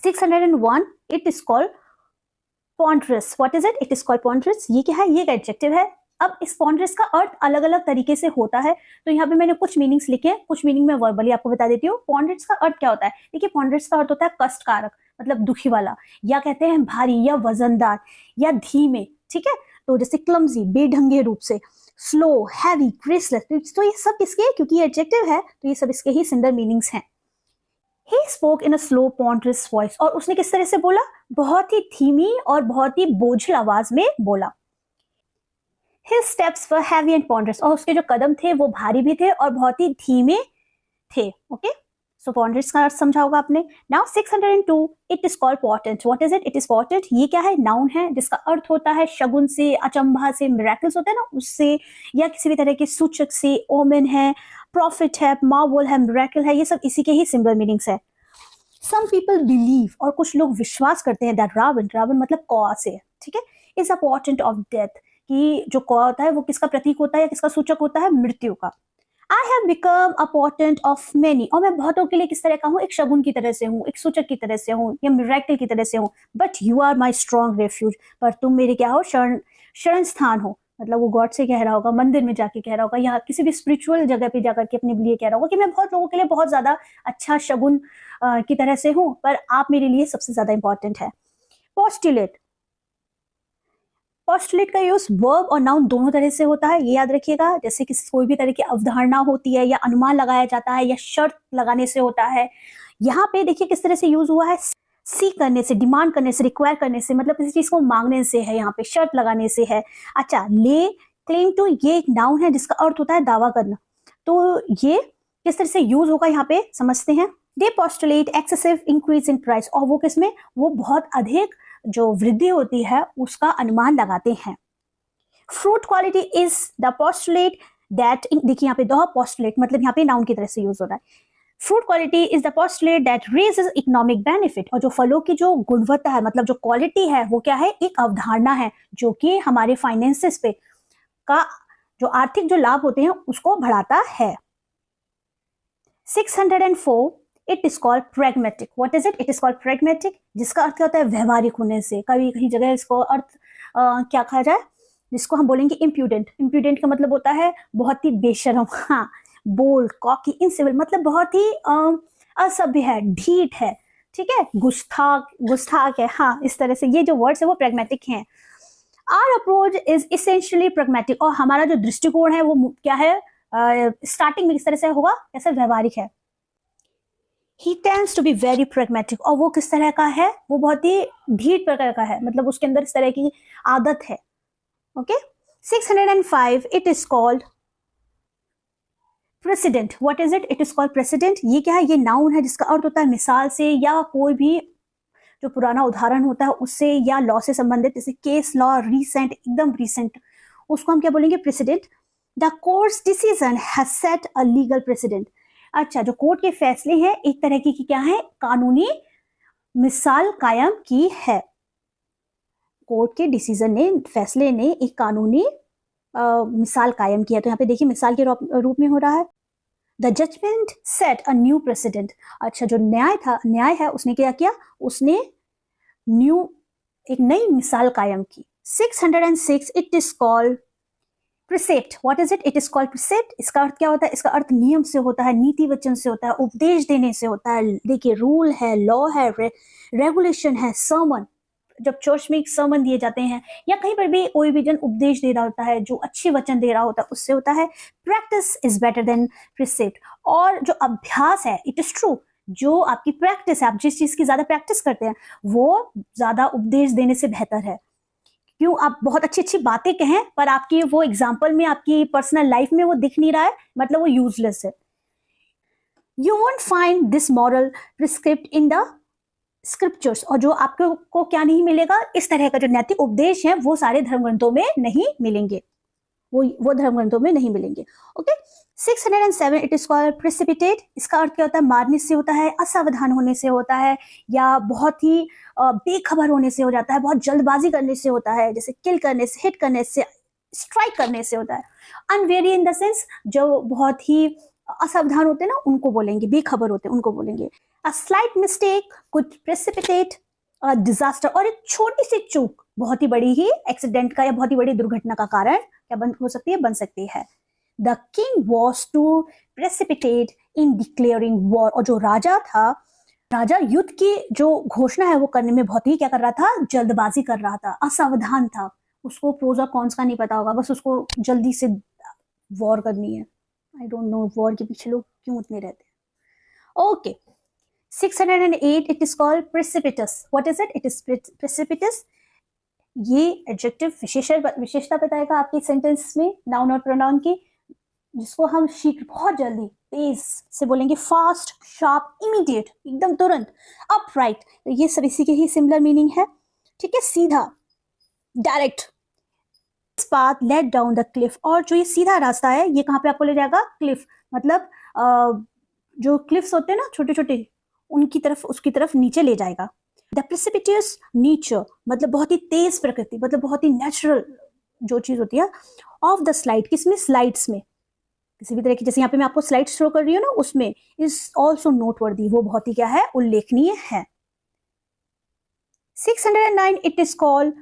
601 it is called ponderous. What is it? It is called ponderous. ये क्या है? ये एक एडजेक्टिव है. अब इस ponderous का अर्थ अलग अलग तरीके से होता है, तो यहाँ पे मैंने कुछ मीनिंग्स लिखे हैं, कुछ मीनिंग मैं वर्बली आपको बता देती हूँ. ponderous का अर्थ क्या होता है? देखिए, ponderous का अर्थ होता है कष्टकारक, मतलब दुखी वाला, या कहते हैं भारी या वजनदार या धीमे. ठीक है, तो जैसे क्लमजी, बेढंगे रूप से, स्लो, हैवी, ग्रेसलेस, तो ये सब किसके? क्योंकि ये एडजेक्टिव है तो ये सब इसके ही सिमिलर मीनिंग्स हैं. He spoke in a slow, ponderous voice. और उसने किस तरह से बोला? बहुत ही धीमी और बहुत ही बोझिल आवाज में बोला. His steps were heavy and ponderous. और उसके जो कदम थे वो भारी भी थे और बहुत ही धीमे थे. ओके, सो ponderous का अर्थ समझा होगा आपने. Now 602, it is called portent. What is it? It is portent. ये क्या है? नाउन है जिसका अर्थ होता है शगुन से, अचंभा से, मिरेकल्स होते हैं ना उससे, या किसी भी तरह के सूचक से. ओमेन है, प्रॉफिट है, मार्वल है, मिरेकल है, ये सब इसी के ही सिमिलर मीनिंग्स है. Some people believe, और कुछ लोग विश्वास करते हैं that रावण मतलब कौआ से, ठीक है, is a portent of death, कि जो कौआ होता है वो किसका प्रतीक होता है या किसका सूचक होता है? मृत्यु का. I have become a portent of many. और मैं बहुतों के लिए किस तरह का हूँ? एक शगुन की तरह से हूँ, एक सूचक की तरह से हूँ, या मिरेकल की तरह से हूँ. But you are my strong refuge. पर तुम मेरे क्या हो? शरण स्थान हो. मतलब वो गॉड से कह रहा होगा, मंदिर में जाके कह रहा होगा, या किसी भी स्पिरिचुअल जगह पे जाकर के अपने लिए कह रहा होगा कि मैं बहुत लोगों के लिए बहुत ज्यादा अच्छा शगुन की तरह से हूं, पर आप मेरे लिए सबसे ज्यादा इंपॉर्टेंट है. पोस्टुलेट. पोस्टुलेट का यूज वर्ब और नाउन दोनों तरह से होता है, ये याद रखिएगा. जैसे कि कोई भी तरह की अवधारणा होती है या अनुमान लगाया जाता है या शर्त लगाने से होता है. यहाँ पे देखिए किस तरह से यूज हुआ है. सी करने से, डिमांड करने से, रिक्वायर करने से, मतलब किसी चीज को मांगने से है, यहाँ पे शर्त लगाने से है. अच्छा, ले, क्लेम टू, ये एक नाउन है जिसका अर्थ होता है दावा करना. तो ये किस तरह से यूज होगा यहाँ पे समझते हैं. They postulate excessive increase in price. और वो किसमें? वो बहुत अधिक जो वृद्धि होती है उसका अनुमान लगाते हैं. Fruit quality is the postulate that, देखिए यहाँ पे द पोस्टुलेट मतलब यहाँ पे नाउन की तरह से यूज हो रहा है. Fruit quality is the postulate that raises economic benefit. और जो फलों की जो गुणवत्ता है, मतलब जो क्वालिटी है, वो क्या है? एक अवधारणा है जो कि हमारे फाइनेंसेस पे का जो आर्थिक जो लाभ होते हैं उसको बढ़ाता है. 604, it is called pragmatic. What is it? It is called pragmatic, जिसका अर्थ होता है व्यवहारिक होने से. कभी कहीं जगह इसको अर्थ क्या कहा जाए, जिसको हम बोलेंगे इम्प्यूडेंट. इम्प्यूडेंट का मतलब होता है बहुत ही बेशरम, हाँ, बोल्ड, कॉकी, इनसिविल, मतलब बहुत ही असभ्य है, ढीठ है, ठीक है, गुस्ताख है. हाँ, इस तरह से ये जो वर्ड्स है वो प्रैग्मेटिक हैं. Our approach is essentially pragmatic. और हमारा जो दृष्टिकोण है वो क्या है? स्टार्टिंग में किस तरह से होगा? ऐसे व्यवहारिक है. He tends to be very pragmatic. और वो किस तरह का है? वो बहुत ही ढीठ प्रकार का है, मतलब उसके अंदर इस तरह की आदत है. Okay. 605, it is called president. What is it? It is called president. ये क्या है? ये नाउन है जिसका अर्थ होता है मिसाल से, या कोई भी जो पुराना उदाहरण होता है उससे, या लॉ से संबंधित, जैसे केस लॉ, रिसेंट, एकदम रिसेंट, उसको हम क्या बोलेंगे? President. The courts decision has set a legal president. अच्छा, जो कोर्ट के फैसले हैं एक तरह की क्या है? कानूनी मिसाल कायम की है. कोर्ट के डिसीजन ने, फैसले ने एक कानूनी मिसाल कायम किया. तो यहाँ पे देखिए मिसाल के रूप में हो रहा है. The judgement set a new president. अच्छा, जो न्याय है उसने क्या किया? उसने एक नई मिसाल कायम की. 606, it is called precept. What is it? It is called precept. इसका अर्थ क्या होता है? इसका अर्थ नियम से होता है, नीति वचन से होता है, उपदेश देने से होता है. देखिए, रूल है, लॉ है, रेगुलेशन है, सर्मन. जब चर्च में एक सर्मन दिए जाते हैं या कहीं पर भी कोई भी जन उपदेश दे रहा होता है, जो अच्छे वचन दे रहा होता है, उससे होता है. Practice is better than precept. और जो अभ्यास है, इट इज ट्रू, जो आपकी प्रैक्टिस है, आप जिस चीज की ज्यादा प्रैक्टिस करते हैं वो ज्यादा उपदेश देने से बेहतर है. क्यों? आप बहुत अच्छी अच्छी बातें कहें पर आपकी वो एग्जाम्पल में, आपकी पर्सनल लाइफ में वो दिख नहीं रहा है, मतलब वो यूजलेस है. You won't find this moral prescript in the scriptures. और जो आपको क्या नहीं मिलेगा? इस तरह का जो नैतिक उपदेश है वो सारे धर्म ग्रंथों में नहीं मिलेंगे, वो धर्म ग्रंथों में नहीं मिलेंगे. Okay. 607, it is called precipitate. इसका अर्थ क्या होता है? मारने से होता है, असावधान होने से होता है, या बहुत ही बेखबर होने से हो जाता है, बहुत जल्दबाजी करने से होता है, जैसे किल करने से, हिट करने से, स्ट्राइक करने से होता है. अनवेरी इन द सेंस, जो बहुत ही असावधान होते हैं ना उनको बोलेंगे, बेखबर होते हैं उनको बोलेंगे. A slight mistake could precipitate a disaster, और एक छोटी सी चूक बहुत ही बड़ी ही एक्सीडेंट का या बहुत ही बड़ी दुर्घटना का कारण क्या हो सकती है, बन सकती है। The king was to precipitate in declaring war, और जो राजा था, राजा युद्ध की जो घोषणा है वो करने में बहुत ही क्या कर रहा था, जल्दबाजी कर रहा था, असावधान था। उसको प्रोज और कॉन्स का नहीं पता होगा, बस उसको जल्दी से वॉर करनी है। आई डोंट नो वॉर के पीछे लोग क्यों उतने रहते हैं। Okay 608 it is called precipitous. What is it? It is precipitous. ये एडजेक्टिव विशेषता बताएगा आपके सेंटेंस में नाउन और प्रोनाउन की, जिसको हम शीघ्र, बहुत जल्दी, तेज से बोलेंगे, फास्ट, शार्प, इमीडिएट, एकदम तुरंत, अपराइट। तो ये सब इसी के ही सिमिलर मीनिंग है। ठीक है, सीधा, direct. Path laid down the Cliff, और जो ये सीधा रास्ता है ये कहाँ पे आपको ले जाएगा? क्लिफ, मतलब जो क्लिफ्स होते हैं ना छोटे छोटे, उनकी तरफ, उसकी तरफ नीचे ले जाएगा। द प्रेसिपिटियस नेचर, मतलब बहुत ही तेज प्रकृति, मतलब बहुत ही नेचुरल जो चीज होती है, ऑफ द स्लाइड, किसमें? स्लाइड्स में, किसी भी तरह की, जैसे यहाँ पे मैं आपको स्लाइड शो कर रही हूँ ना, उसमें इज ऑल्सो नोटवर्दी, वो बहुत ही क्या है, उल्लेखनीय है। 609 it is called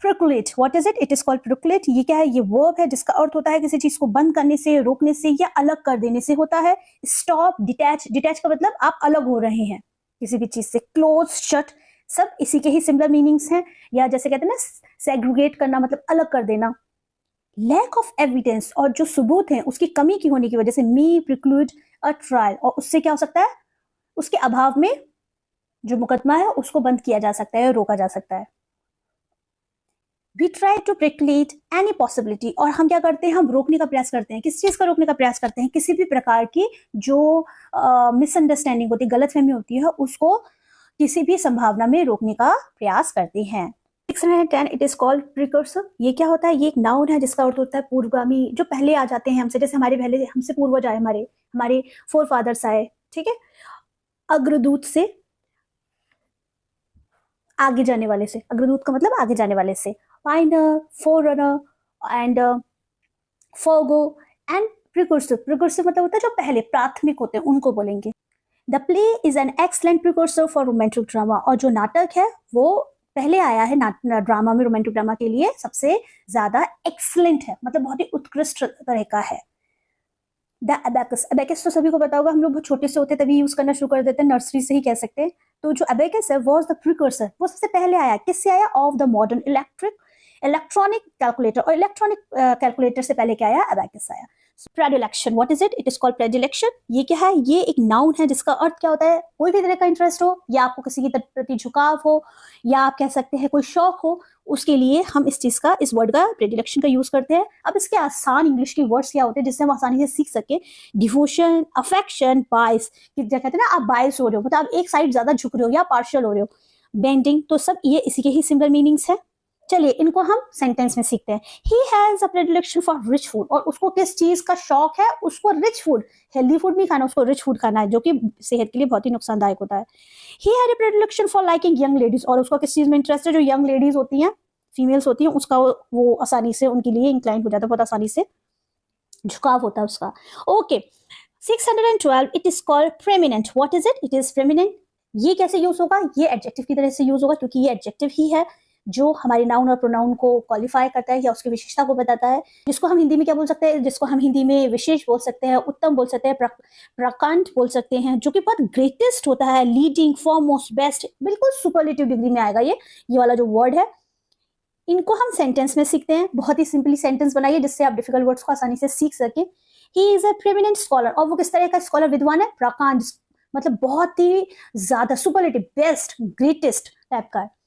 preclude. What is it? It is called preclude. ये क्या है? ये वर्ब है जिसका अर्थ होता है किसी चीज को बंद करने से, रोकने से या अलग कर देने से होता है। स्टॉप, डिटैच, डिटैच का मतलब आप अलग हो रहे हैं किसी भी चीज से। क्लोज, शट, सब इसी के ही सिमिलर मीनिंग्स हैं। या जैसे कहते हैं ना, सेग्रीगेट करना, मतलब अलग कर देना। लैक ऑफ एविडेंस, और जो सबूत है उसकी कमी की होने की वजह से, मी प्रिक्लूड अ ट्रायल, और उससे क्या हो सकता है, उसके अभाव में जो मुकदमा है उसको बंद किया जा सकता है, रोका जा सकता है। We try to preclude any possibility, और हम क्या करते हैं, हम रोकने का प्रयास करते हैं। किस चीज का रोकने का प्रयास करते हैं? किसी भी प्रकार की जो मिसअंडरस्टैंडिंग होती है, गलतफहमी होती है, उसको किसी भी संभावना में रोकने का प्रयास करते हैं। 610 इट इज कॉल्ड प्रिकर्सर। ये क्या होता है? ये एक नाउन है जिसका अर्थ होता है पूर्वगामी, जो पहले आ जाते हैं हमसे, जैसे हमारे पहले, हमसे पूर्वज आए, हमारे फोर फादर्स आए। ठीक है, अग्रदूत से, आगे जाने वाले से, अग्रदूत का मतलब आगे जाने वाले से। पाइनर, फोररनर एंड फोगो एंड प्रिकुर्सिव। प्रिकुर्सिव मतलब होता है जो पहले, प्राथमिक होते हैं, उनको बोलेंगे। The play is an excellent precursor for romantic drama, और जो नाटक है वो पहले आया है ड्रामा में, रोमांटिक ड्रामा के लिए सबसे ज्यादा एक्सलेंट है, मतलब बहुत ही उत्कृष्ट तरह का है। द अबेकस, अबेकस तो सभी को पता होगा, हम लोग बहुत छोटे से होते तभी यूज करना शुरू कर देते हैं, नर्सरी से ही कह सकते हैं। तो जो अबेकस है वॉज द प्रिकर्सर, वो सबसे पहले आया, किससे आया? Of the modern electronic calculator, और इलेक्ट्रॉनिक कैलकुलेटर से पहले क्या आया? अबेकस आया। Predilection, what is it? It is called predilection. ये क्या है? ये एक नाउन है जिसका अर्थ क्या होता है? कोई भी तरह का इंटरेस्ट हो, या आपको किसी के प्रति झुकाव हो, या आप कह सकते हैं कोई शौक हो, उसके लिए हम इस चीज का, इस वर्ड का, प्रेडिलेक्शन का यूज करते हैं। अब इसके आसान इंग्लिश के वर्ड्स क्या होते हैं जिससे हम आसानी से सीख सके? डिवोशन, अफेक्शन, बायस, कि कहते हैं ना आप बायस हो रहे हो, मतलब आप एक साइड ज्यादा झुक रहे हो या पार्शियल हो रहे हो, बेंडिंग, तो सब ये इसी के ही सिमिलर मीनिंग्स है। चलिए इनको हम सेंटेंस में सीखते हैं। He has a predilection for rich food, और उसको किस चीज का शौक है? उसको रिच फूड, हेल्दी फूड नहीं खाना, उसको रिच फूड खाना है, जो कि सेहत के लिए बहुत ही नुकसानदायक होता है। He had a predilection for liking young ladies, और उसको किस चीज में इंटरेस्ट है? जो यंग लेडीज होती हैं, फीमेल्स होती हैं, उसका वो आसानी से उनके लिए इंक्लाइन हो जाता है, बहुत आसानी से झुकाव होता है उसका। Okay 612 it is called preeminent. What is it? It is preeminent. ये कैसे यूज होगा? ये एडजेक्टिव की तरह से यूज होगा, क्योंकि ये एडजेक्टिव ही है जो हमारे नाउन और प्रोनाउन को क्वालिफाई करता है या उसकी विशेषता को बताता है। जिसको हम हिंदी में क्या बोल सकते हैं? जिसको हम हिंदी में विशेष बोल सकते हैं, उत्तम बोल सकते हैं, प्रकांड बोल सकते हैं, जो कि बहुत ग्रेटेस्ट होता है, लीडिंग, फॉरमोस्ट, बेस्ट, बिल्कुल सुपरलेटिव डिग्री में आएगा ये वाला जो वर्ड है। इनको हम सेंटेंस में सीखते हैं। बहुत ही सिंपली सेंटेंस बनाइए जिससे आप डिफिकल्ट वर्ड्स को आसानी से सीख सके। ही इज अ प्रेमिनेंट स्कॉलर, और वो किस तरह का स्कॉलर, विद्वान है? प्रकांड, मतलब बहुत ही ज्यादा, सुपरलेटिव, बेस्ट, ग्रेटेस्ट टाइप का है।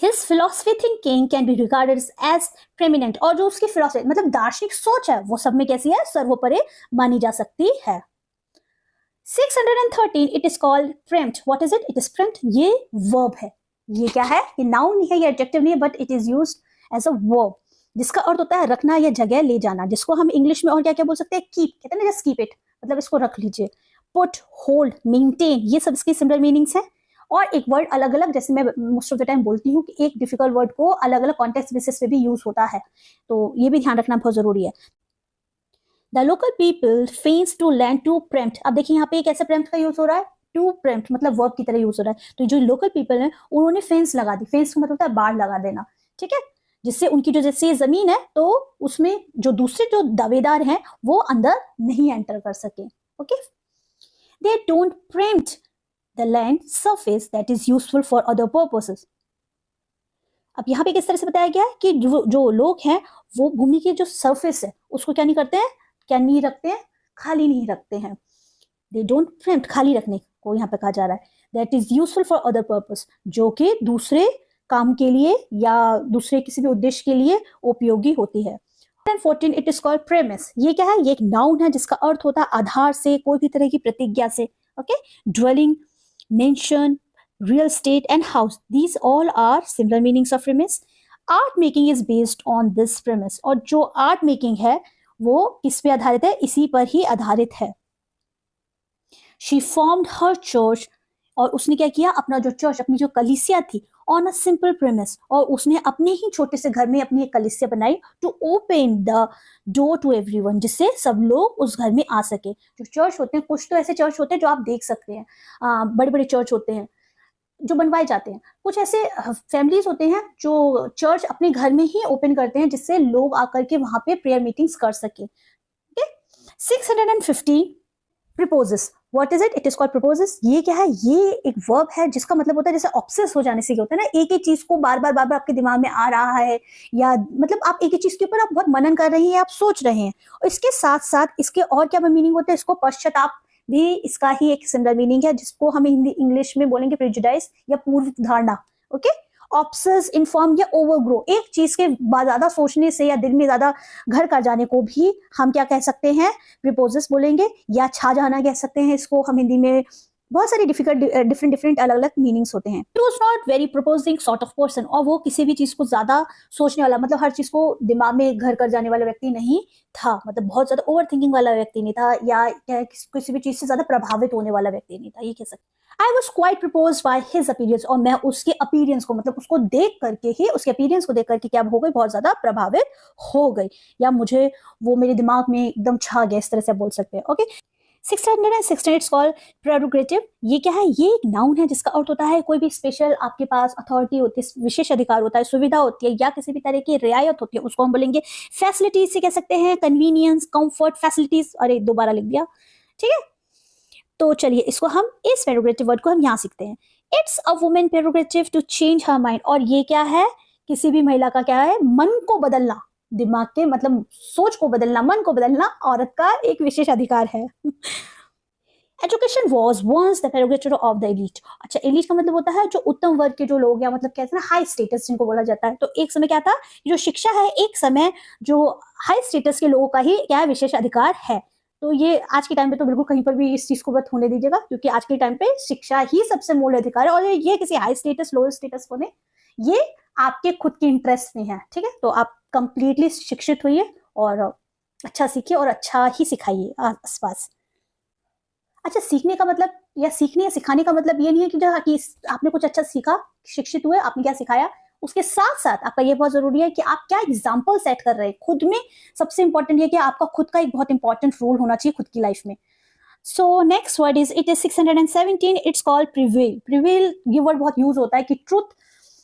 His philosophy thinking can be regarded as preeminent, और जो उसकी philosophy मतलब दार्शनिक सोच है वो सब में कैसी है? सर्वोपरि मानी जा सकती है। 613 it is called preempt. What is it? It is preempt. ये verb है। ये क्या है? ये noun नहीं है, ये adjective नहीं है, but it is used as a verb, जिसका अर्थ होता है रखना या जगह ले जाना, जिसको हम इंग्लिश में और क्या क्या बोल सकते हैं? कीप, कहते हैं ना, जस्ट कीप इट, मतलब इसको रख लीजिए। पुट, होल्ड, मेंटेन, ये सब इसके सिमिलर मीनिंग्स हैं। और एक वर्ड अलग अलग, जैसे मैं मोस्ट ऑफ द टाइम बोलती हूँ कि एक डिफिकल्ट वर्ड को अलग अलग कॉन्टेक्स्ट बेसिस पे भी यूज होता है, तो ये भी ध्यान रखना बहुत जरूरी है। The local people fence to land to preempt. अब देखिए यहाँ पे कैसे प्रेम्प्ट का यूज हो रहा है, टू प्रेम्प्ट मतलब वर्ब की तरह यूज हो रहा है। तो जो लोकल पीपल है उन्होंने फेंस लगा दी, फेंस का मतलब होता है बाढ़ लगा देना, ठीक है, जिससे उनकी जो जैसे जमीन है तो उसमें जो दूसरे जो दावेदार हैं वो अंदर नहीं एंटर कर सके। Okay, they don't preempt the land surface that is useful for other purposes. अब यहाँ पे किस तरह से बताया गया है कि जो लोग हैं वो भूमि की जो सरफेस है उसको क्या नहीं करते हैं, क्या नहीं रखते हैं, खाली नहीं रखते हैं। दे डोंट प्रेम्प्ट, खाली रखने को यहाँ पे कहा जा रहा है, that is useful for other purpose, जो कि दूसरे काम के लिए या दूसरे किसी भी उद्देश्य के लिए उपयोगी होती है। 14 इट इज कॉल्ड प्रेमिस। ये क्या है, ये एक नाउन है जिसका अर्थ होता है आधार से, कोई भी तरह की प्रतिज्ञा से। Okay, dwelling, mention, real estate and house, these all are similar meanings of premise. Art making is based on this premise, और जो art making है वो किस पे आधारित है, इसी पर ही आधारित है। She formed her church, और उसने क्या किया, अपना जो चर्च, अपनी जो कलीसिया थी, on a simple premise, और उसने अपने ही छोटे से घर में अपनी एक कलीसिया बनाई, to open the door to everyone, जिससे सब लोग उस घर में आ सके। जो चर्च होते हैं, कुछ तो ऐसे चर्च होते हैं जो आप देख सकते हैं, बड़े बड़े चर्च होते हैं जो बनवाए जाते हैं, कुछ ऐसे फैमिलीज होते हैं जो चर्च अपने घर में ही ओपन करते हैं जिससे लोग आकर के वहां पे प्रेयर मीटिंग्स कर सके। Okay, 650 proposes, what is it, it is called proposes. ये क्या है, ये एक वर्ब है जिसका मतलब होता है जैसे ऑब्सेस हो जाने से क्या होता है ना, एक एक चीज को बार बार आपके दिमाग में आ रहा है, या मतलब आप एक एक चीज के ऊपर आप बहुत मनन कर रहे हैं, आप सोच रहे हैं, और इसके साथ साथ इसके और क्या मीनिंग होता है, इसको पश्चाताप भी इसका ही एक सिमिलर मीनिंग है, जिसको हम हिंदी इंग्लिश में बोलेंगे प्रेजुडाइज या पूर्व धारणा। ओके, ऑब्सेस, इन्फॉर्म या ओवरग्रो, एक चीज के ज्यादा सोचने से या दिल में ज्यादा घर कर जाने को भी हम क्या कह सकते हैं, प्रिपोजेस बोलेंगे, या छा जाना कह सकते हैं इसको हम हिंदी में। बहुत सारी डिफरेंट अलग अलग मीनिंग्स होते हैं। It was not very proposing sort of person, और वो किसी भी चीज को ज्यादा सोचने वाला, मतलब हर चीज को दिमाग में घर कर जाने वाला व्यक्ति नहीं था, मतलब बहुत ज्यादा ओवर थिंकिंग वाला व्यक्ति नहीं था, या किसी भी चीज से ज्यादा प्रभावित होने वाला व्यक्ति नहीं था, ये कह सकते। I was quite propose by his appearance, और मैं उसके अपीयरेंस को, मतलब उसको देख करके ही, उसके अपीयरेंस को देख करके क्या हो गई, बहुत ज्यादा प्रभावित हो गई, या मुझे वो मेरे दिमाग में एकदम छा गया, इस तरह से बोल सकते हैं। Okay, 616 it's called prerogative. ये क्या है, ये एक नाउन है जिसका अर्थ होता है कोई भी स्पेशल आपके पास अथॉरिटी होती है, विशेष अधिकार होता है, सुविधा होती है, या किसी भी तरह की रियायत होती है, उसको हम बोलेंगे फैसिलिटीज से कह सकते हैं, कन्वीनियंस, कंफर्ट, फैसिलिटीज। अरे दोबारा लिख दिया, ठीक है। तो चलिए इसको हम, इस प्रेरोगेटिव वर्ड को हम यहाँ सीखते हैं। It's a women prerogative to change her mind, और ये क्या है, किसी भी महिला का क्या है, मन को बदलना, दिमाग के मतलब सोच को बदलना, मन को बदलना औरत का एक विशेष अधिकार है। Education was once the prerogative of the elite. अच्छा, एलीट का मतलब होता है जो उत्तम वर्ग के जो लोग, या मतलब कहते हैं ना हाई स्टेटस जिनको बोला जाता है। तो एक समय क्या था, जो शिक्षा है एक समय जो हाई स्टेटस के लोगों का ही क्या है, विशेष अधिकार है। तो ये आज के टाइम पे तो बिल्कुल कहीं पर भी इस चीज को मत होने दीजिएगा, क्योंकि आज के टाइम पे शिक्षा ही सबसे मूल अधिकार है, और ये किसी हाई स्टेटस लोअर स्टेटस को नहीं, ये आपके खुद के इंटरेस्ट में है, ठीक है। तो आप कंप्लीटली शिक्षित होइए और अच्छा सीखिए और अच्छा ही सिखाइए आसपास। अच्छा, सीखने का मतलब या सीखने या सिखाने का मतलब ये नहीं है कि आपने कुछ अच्छा सीखा, शिक्षित हुए, आपने क्या सिखाया, उसके साथ साथ आपका ये बहुत जरूरी है कि आप क्या एग्जाम्पल सेट कर रहे हैं खुद में। सबसे इंपॉर्टेंट ये कि आपका खुद का एक बहुत इंपॉर्टेंट रोल होना चाहिए खुद की लाइफ में। So next word is, it is 617, it's called prevail. Prevail ये वर्ड बहुत यूज होता है कि ट्रुथ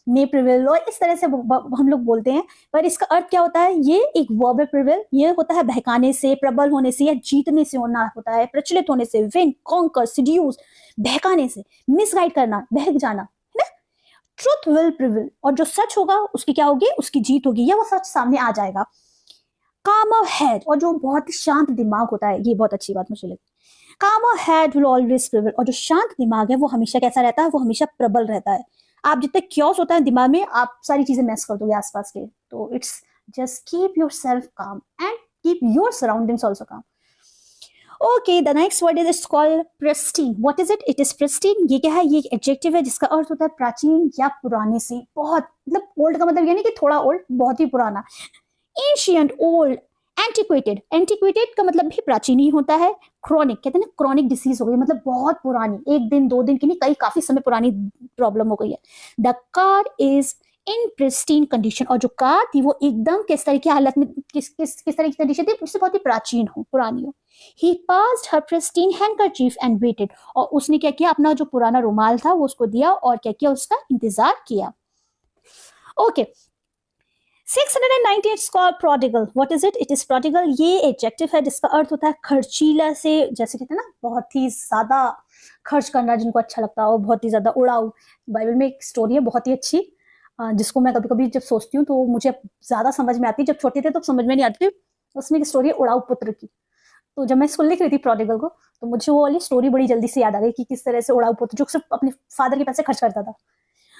में प्रिवेल हो, इस तरह से हम लोग बोलते हैं, पर इसका अर्थ क्या होता है, ये एक वर्ब है प्रिवेल, ये होता है बहकाने से, प्रबल होने से, या जीतने से होना होता है, प्रचलित होने से, विन, कॉन्कर, सीड्यूस, बहकाने से, मिसगाइड करना, बहक जाना, है ना। ट्रुथ विल प्रिवेल, और जो सच होगा उसकी क्या होगी, उसकी जीत होगी, या वो सच सामने आ जाएगा। कामर हेड, और जो बहुत ही शांत दिमाग होता है, ये बहुत अच्छी बात मुझे लगी, कामर हेड विल ऑलवेज प्रिवेल, और जो शांत दिमाग है वो हमेशा कैसा रहता है, वो हमेशा प्रबल रहता है। आप जितने क्योस होता है दिमाग में, आप सारी चीजें मैस कर दोगे आसपास के। तो it's just keep yourself calm and keep your surroundings also calm. Okay, the next word is, it's called pristine. What is it, it is pristine. ये क्या है, ये एक एडजेक्टिव है जिसका अर्थ होता है प्राचीन या पुराने से, बहुत, मतलब ओल्ड का मतलब ये नहीं कि थोड़ा ओल्ड, बहुत ही पुराना। एंशिएंट, ओल्ड, एंटिक्वेटेड, एंटिक्वेटेड का मतलब भी प्राचीन ही होता है। क्रॉनिक, कहते हैं ना क्रॉनिक डिसीज हो गई, मतलब बहुत पुरानी, एक दिन दो दिन की नहीं, कई काफी समय पुरानी प्रॉब्लम हो गई है। The car is in pristine condition, और जो कार थी वो एकदम किस तरह की हालत में, किस तरह की कंडीशन थी, जिससे बहुत ही प्राचीन हो, पुरानी हो। He passed her pristine handkerchief and waited, और उसने क्या किया, अपना जो पुराना रुमाल था वो उसको दिया और क्या किया, उसका इंतजार किया। Okay 698 is called prodigal. What is it? It is prodigal. ये एडजेक्टिव है जिसका अर्थ होता है खर्चीला से, जैसे कहते हैं ना बहुत ही ज्यादा खर्च करना, जिनको अच्छा लगता है, और बहुत ही ज्यादा उड़ाऊ। बाइबल में एक स्टोरी है बहुत ही अच्छी, जिसको मैं कभी कभी जब सोचती हूँ तो मुझे ज्यादा समझ में आती है। जब छोटे थे तो समझ में नहीं आती थी। उसमें एक स्टोरी है उड़ाऊ पुत्र की। तो जब मैं इसको लिख रही थी प्रोडिगल को, तो मुझे वो वाली स्टोरी बड़ी जल्दी से याद आ गई कि किस तरह से उड़ाऊ पुत्र जो सिर्फ अपने फादर के पैसे खर्च करता था।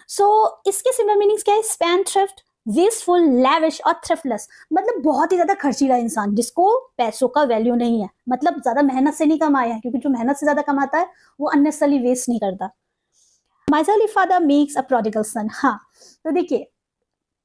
सो इसके सिमिलर मीनिंग्स क्या है? स्पेंडथ्रिफ्ट, वेस्टफुल, लैविश और थ्रिफ्टलेस, मतलब बहुत ही ज्यादा खर्चीला इंसान जिसको पैसों का वैल्यू नहीं है, मतलब ज्यादा मेहनत से नहीं कमाया है, क्योंकि जो मेहनत से ज्यादा कमाता है वो अननेसेसरली वेस्ट नहीं करता। Miserly father makes a prodigal सन। हाँ, तो देखिए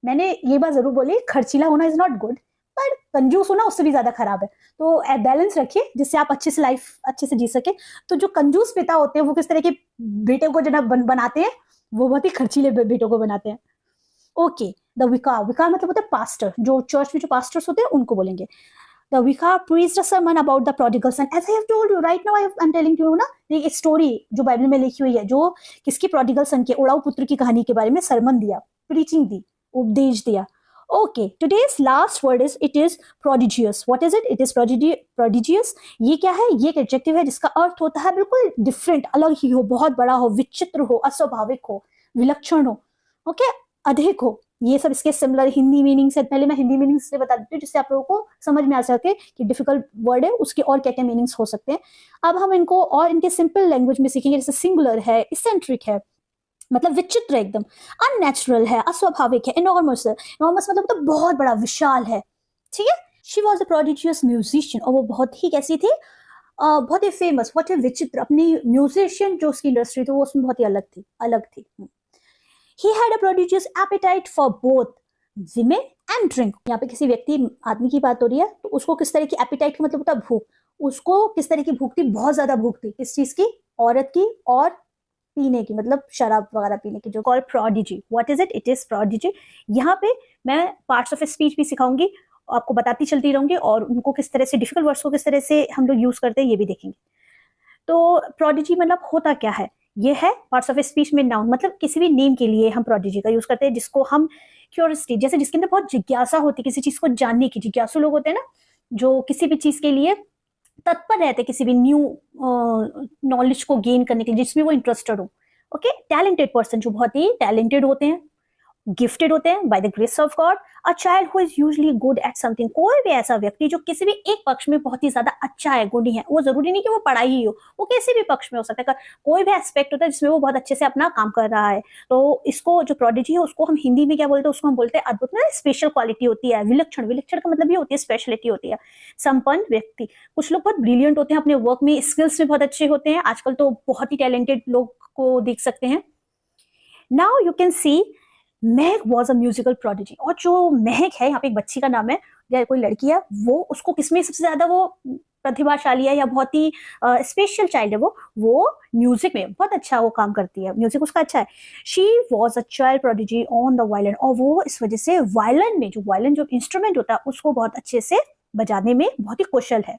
मैंने ये बात जरूर बोली, खर्चीला होना इज नॉट गुड, पर कंजूस होना उससे भी ज्यादा खराब है। तो बैलेंस रखिए जिससे आप अच्छे से लाइफ अच्छे से जी सके। तो जो कंजूस पिता होते हैं वो किस तरह के बेटे को जो बनाते हैं, वो बहुत ही खर्चीले बेटों को बनाते हैं। ओके, द विकार, विकार मतलब होता है पास्टर, जो चर्च में जो पास्टर्स होते हैं उनको बोलेंगे। द विकार preached a sermon about the prodigal son. As I have told you right now, I'm telling you ना, ये स्टोरी जो बाइबल में लिखी हुई है, जो किसकी, प्रोडिगल सन के, उड़ाऊ पुत्र की कहानी के बारे में सरमन दिया, प्रीचिंग दी, उपदेश दिया। Okay, today's last word is it is prodigious. What is it? It is prodigious. ये क्या है? ये एक एडजेक्टिव है जिसका अर्थ होता है बिल्कुल डिफरेंट, अलग ही हो, बहुत बड़ा हो, विचित्र हो, अस्वाभाविक हो, विलक्षण हो, ओके, अधिक हो। ये सब इसके सिमिलर हिंदी मीनिंग्स है। पहले मैं हिंदी मीनिंग्स से बता देती हूँ जिससे आप लोगों को समझ में आ सके कि डिफिकल्ट वर्ड है उसके और क्या क्या मीनिंग्स हो सकते हैं। अब हम इनको और इनके सिंपल लैंग्वेज में सीखेंगे। जैसे सिंगुलर है, इसेंट्रिक है, मतलब विचित्र एकदम, अननेचुरल है, अस्वाभाविक है, इनॉर्मस है। इनॉर्मस मतलब बहुत बड़ा, विशाल है, ठीक है। She was a prodigious musician, और वो बहुत ही कैसी थी, बहुत ही फेमस, बहुत ही विचित्र। अपनी म्यूजिशियन जो उसकी इंडस्ट्री थी वो उसमें बहुत ही अलग थी। He had a prodigious appetite for both women and drink. यहाँ पे किसी व्यक्ति, आदमी की बात हो रही है, तो उसको किस तरह की एपिटाइट का मतलब होता है भूख। उसको किस तरह की भूख थी? बहुत ज्यादा भूख थी। किस चीज की? औरत की और पीने की, मतलब शराब वगैरह पीने की, जो call prodigy. What is it? It is prodigy. यहाँ पे मैं पार्ट्स ऑफ स्पीच भी सिखाऊंगी, आपको बताती चलती रहूंगी, और उनको किस तरह से, डिफिकल्ट वर्ड्स को किस तरह से हम लोग यूज करते हैं ये भी देखेंगे। तो प्रोडिजी मतलब होता क्या है? ये है पार्ट्स ऑफ स्पीच में नाउन, मतलब किसी भी नेम के लिए हम प्रोडिजी का यूज करते हैं, जिसको हम क्यूरियोसिटी, जैसे जिसके अंदर बहुत जिज्ञासा होती है, किसी चीज को जानने की, जिज्ञासु लोग होते हैं ना, जो किसी भी चीज के लिए तत्पर रहते हैं, किसी भी न्यू नॉलेज को गेन करने के लिए, जिसमें वो इंटरेस्टेड हो। ओके, टैलेंटेड पर्सन, जो बहुत ही टैलेंटेड होते हैं, गिफ्टेड होते हैं by the grace of God. A child who is usually good at something, कोई भी ऐसा व्यक्ति जो किसी भी एक पक्ष में बहुत ही ज्यादा अच्छा है, गुणी है, वो जरूरी नहीं कि वो पढ़ाई ही हो, वो किसी भी पक्ष में हो सकता है, कोई भी एस्पेक्ट होता है जिसमें वो बहुत अच्छे से अपना काम कर रहा है। तो इसको जो प्रोडिजी है उसको हम हिंदी में क्या बोलते हैं? उसको हम बोलते हैं अद्भुत, ना स्पेशल क्वालिटी होती है, विलक्षण। विलक्षण का मतलब ये होती है स्पेशलिटी होती है, संपन्न व्यक्ति। कुछ लोग बहुत ब्रिलियंट होते हैं अपने वर्क में, स्किल्स में बहुत अच्छे होते हैं, आजकल तो बहुत ही टैलेंटेड लोग को देख सकते हैं। Now you can see Mahak was a musical prodigy. और जो महक है, यहाँ पे एक बच्ची का नाम है या कोई लड़की है, वो उसको किसमें सबसे ज्यादा वो प्रतिभाशाली है या बहुत ही स्पेशल चाइल्ड है, वो म्यूजिक में बहुत अच्छा वो काम करती है, म्यूजिक उसका अच्छा है। She was a child prodigy on the violin, और वो इस वजह से वायलिन में, जो वायलिन जो इंस्ट्रूमेंट होता है उसको बहुत अच्छे से बजाने में बहुत ही कुशल है,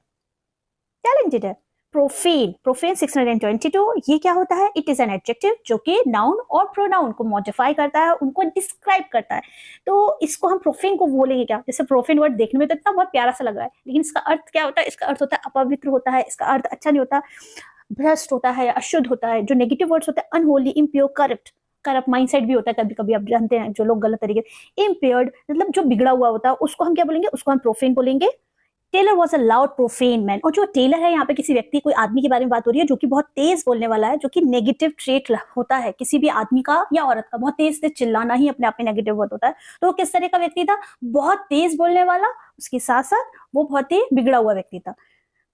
टैलेंटेड है। प्रोफेन, प्रोफेन 622, ये क्या होता है? इट इज एन एडजेक्टिव जो कि नाउन और प्रोनाउन को मॉडिफाई करता है, उनको डिस्क्राइब करता है। तो इसको हम प्रोफेन को बोलेंगे क्या? जैसे प्रोफेन वर्ड देखने में तो इतना बहुत प्यारा सा लग रहा है, लेकिन इसका अर्थ क्या होता है? इसका अर्थ होता है अपवित्र होता है, इसका अर्थ अच्छा नहीं होता, भ्रष्ट होता है, अशुद्ध होता है। जो नेगेटिव वर्ड्स होते हैं, अनहोली, इम्प्योर, करप्ट माइंडसेट भी होता है कभी कभी, आप जानते हैं जो लोग गलत तरीके, इम्पेयर्ड मतलब जो बिगड़ा हुआ होता है, उसको हम क्या बोलेंगे? उसको हम प्रोफेन बोलेंगे। Taylor was a loud profane man, और जो टेलर है, यहाँ पे किसी व्यक्ति, कोई आदमी के बारे में बात हो रही है जो कि बहुत तेज बोलने वाला है, जो कि नेगेटिव ट्रेट होता है किसी भी आदमी का या औरत का। बहुत तेज से चिल्लाना ही अपने आप में नेगेटिव वर्ड होता है। तो किस तरह का व्यक्ति था? बहुत तेज बोलने वाला, उसके साथ साथ वो बहुत ही बिगड़ा हुआ व्यक्ति था।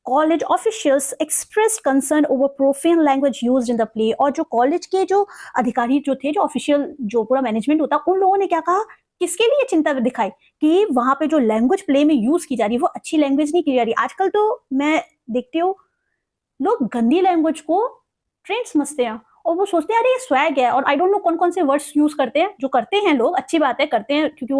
College officials expressed concern over profane language used in the play, और जो कॉलेज के जो अधिकारी जो थे, जो ऑफिशियल जो पूरा मैनेजमेंट होता, उन लोगों ने क्या कहा, किसके लिए चिंता दिखाई कि वहां पे जो लैंग्वेज प्ले में यूज की जा रही है वो अच्छी लैंग्वेज नहीं की जा रही। आजकल तो मैं देखती हूँ लोग गंदी लैंग्वेज को ट्रेंड समझते हैं और वो सोचते हैं अरे ये स्वैग है, और आई डोंट नो कौन कौन से वर्ड्स यूज करते हैं, जो करते हैं लोग अच्छी बात है करते हैं, क्योंकि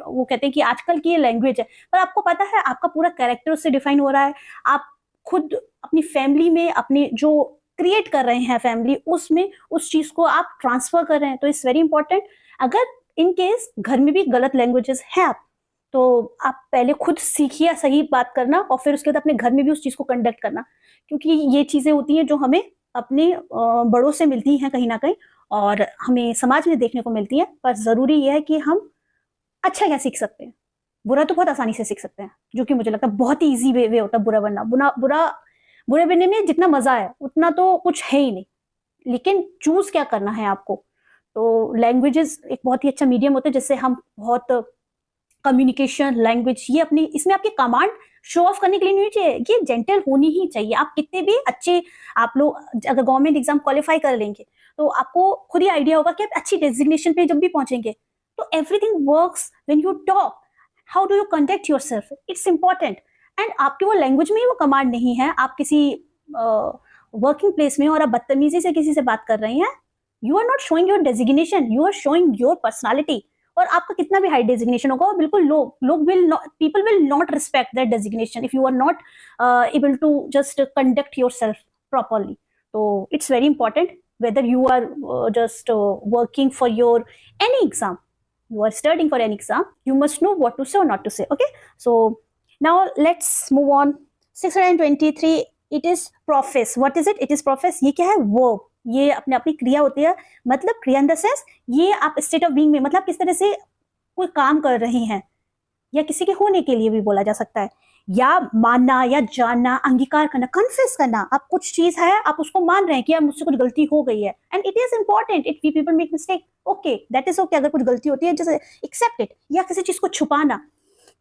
वो कहते हैं कि आजकल की ये लैंग्वेज है, पर आपको पता है आपका पूरा कैरेक्टर उससे डिफाइन हो रहा है। आप खुद अपनी फैमिली में अपनी जो क्रिएट कर रहे हैं फैमिली, उसमें उस चीज को आप ट्रांसफर कर रहे हैं, तो इट्स वेरी इंपॉर्टेंट। अगर इन केस घर में भी गलत लैंग्वेजेस हैं आप, तो आप पहले खुद सीखिए सही बात करना, और फिर उसके बाद अपने घर में भी उस चीज को कंडक्ट करना, क्योंकि ये चीजें होती हैं जो हमें अपने बड़ों से मिलती हैं कहीं ना कहीं, और हमें समाज में देखने को मिलती हैं। पर जरूरी यह है कि हम अच्छा क्या सीख सकते हैं, बुरा तो बहुत आसानी से सीख सकते हैं, जो कि मुझे लगता है बहुत ही ईजी वे होता है बुरा बनना। बुरे बनने में जितना मजा है उतना तो कुछ है ही नहीं, लेकिन चूज क्या करना है आपको। तो लैंग्वेजेस एक बहुत ही अच्छा मीडियम होता है जिससे हम बहुत कम्युनिकेशन लैंग्वेज, ये अपनी इसमें आपकी कमांड शो ऑफ करने के लिए नहीं चाहिए, ये जेंटल होनी ही चाहिए। आप कितने भी अच्छे, आप लोग अगर गवर्नमेंट एग्जाम क्वालिफाई कर लेंगे तो आपको खुद ही आइडिया होगा कि आप अच्छी डेजिग्नेशन पे जब भी पहुंचेंगे तो everything works when you talk, how do you conduct yourself, it's important. And आपकी वो लैंग्वेज में ही वो कमांड नहीं है, आप किसी वर्किंग प्लेस में और आप बदतमीजी से किसी से बात कर रही हैं, you are not showing your designation, you are showing your personality. और आपका कितना भी हाई डेजिग्नेशन होगा, बिल्कुल लोग will people will not respect that designation if you are not able to just conduct yourself properly. तो it's very important whether you are just working for your any exam, you are studying for any exam, you must know what to say or not to say. Okay, so now let's move on. 623, it is profess. What is it? It is profess. ये क्या है? verb. ये अपने अपनी क्रिया होती है, मतलब क्रिया इन द सेंस ये आप स्टेट ऑफ बीइंग में, मतलब किस तरह से कोई काम कर रही हैं, या किसी के होने के लिए भी बोला जा सकता है, या मानना या जानना, अंगीकार करना, कन्फेस करना। आप कुछ चीज है आप उसको मान रहे हैं कि यार मुझसे कुछ गलती हो गई है, and it is important, it we people make mistake, okay that is okay, अगर कुछ गलती होती है जैसे एक्सेप्ट इट, या किसी चीज को छुपाना।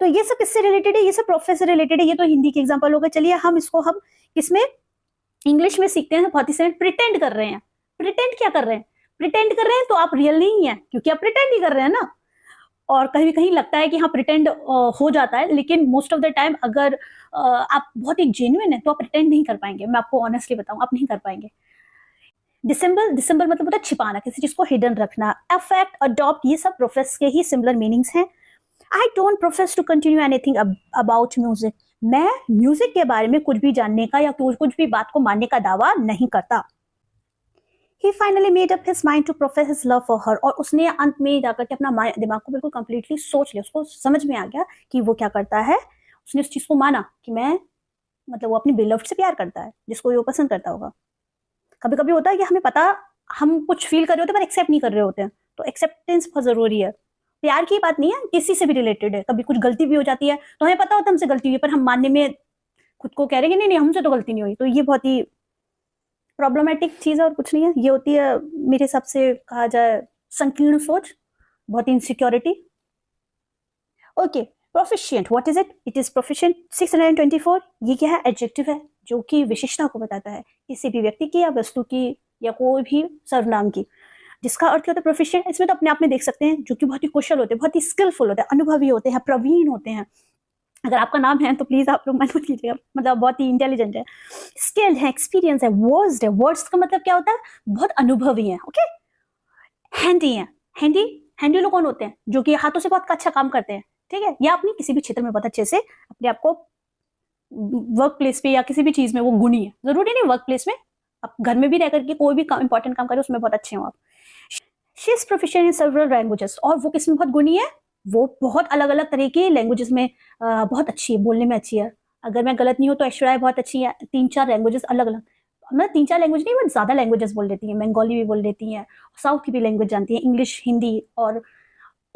तो ये सब किससे रिलेटेड है? ये सब प्रोफेस से रिलेटेड है। ये तो हिंदी के एग्जाम्पल हो गए। चलिए हम इसको हम किसमें इंग्लिश में सीखते हैं। बहुत ही सेंट प्रिटेंड कर रहे हैं। प्रिटेंड क्या कर रहे हैं? प्रिटेंड कर रहे हैं तो आप रियल नहीं है, क्योंकि आप प्रिटेंड ही कर रहे हैं ना। और कहीं कहीं लगता है कि हाँ प्रिटेंड हो जाता है, लेकिन मोस्ट ऑफ द टाइम अगर आप बहुत ही जेन्युइन है तो आप प्रिटेंड नहीं कर पाएंगे। मैं आपको ऑनेस्टली बताऊं, आप नहीं कर पाएंगे। डिसेंबल मतलब होता है छिपाना, किसी चीज को हिडन रखना। अफेक्ट, अडॉप्ट, ये सब प्रोफेस के ही सिमिलर मीनिंग्स हैं। I don't profess to continue anything about music. मैं म्यूजिक के बारे में कुछ भी जानने का या कुछ भी बात को मानने का दावा नहीं करता। He finally made up his mind to profess his love for her. और उसने अंत में जाकर के अपना दिमाग को बिल्कुल कंप्लीटली सोच लिया, उसको समझ में आ गया कि वो क्या करता है। उसने उस चीज को माना कि मैं, मतलब वो अपनी बिलव्ड से प्यार करता है, जिसको वो पसंद करता होगा। कभी कभी होता है कि हमें पता, हम कुछ फील कर रहे होते हैं पर एक्सेप्ट नहीं कर रहे होते हैं, तो एक्सेप्टेंस बहुत जरूरी है। प्यार की बात नहीं है, किसी से भी रिलेटेड है। कभी कुछ गलती भी हो जाती है तो हमें पता होता है हमसे गलती हुई है, पर हम मानने में खुद को कह रहे हैं नहीं नहीं हमसे तो गलती नहीं हुई। तो ये बहुत ही प्रॉब्लमेटिक चीज है और कुछ नहीं है। ये होती है मेरे हिसाब से कहा जाए संकीर्ण सोच, बहुत insecurity. Okay, proficient, what is it? It is proficient. 624, ये क्या है? एडजेक्टिव है जो कि विशेषता को बताता है, किसी भी व्यक्ति की या वस्तु की या कोई भी सर्वनाम की, जिसका अर्थ होता है प्रोफिशिएंट। इसमें तो अपने आप में देख सकते हैं जो कि बहुत ही कुशल होते हैं, बहुत ही स्किलफुल होते हैं, अनुभवी होते हैं, प्रवीण होते हैं। अगर आपका नाम है तो प्लीज आप लोग मत कीजिएगा, मतलब बहुत ही इंटेलिजेंट है, स्किल्ड है, एक्सपीरियंस है, वर्स्ड है। वर्ड्स का मतलब क्या होता है? बहुत अनुभवी है। ओके, हैंडी है। हैंडी लोग कौन होते हैं? जो कि हाथों से बहुत अच्छा काम करते हैं, ठीक है, या अपनी किसी भी क्षेत्र में बहुत अच्छे से अपने आप को, वर्क प्लेस पे या किसी भी चीज में वो गुणी है। जरूरी नहीं वर्क प्लेस में, आप घर में भी रह करके कोई भी इंपॉर्टेंट काम करें उसमें बहुत अच्छे हो आप। She is proficient in several languages, और वो किसमें बहुत गुणी है? वो बहुत अलग अलग तरह की लैंग्वेजेस में बहुत अच्छी है, बोलने में अच्छी है। अगर मैं गलत नहीं हूँ तो ऐश्वर्या बहुत अच्छी है 3-4 लैंग्वेजेस अलग अलग, मतलब 3-4 लैंग्वेज नहीं, बट ज्यादा लैंग्वेजेस बोल लेती है। बंगाली भी बोल लेती है, साउथ की भी लैंग्वेज जानती है, इंग्लिश, हिंदी, और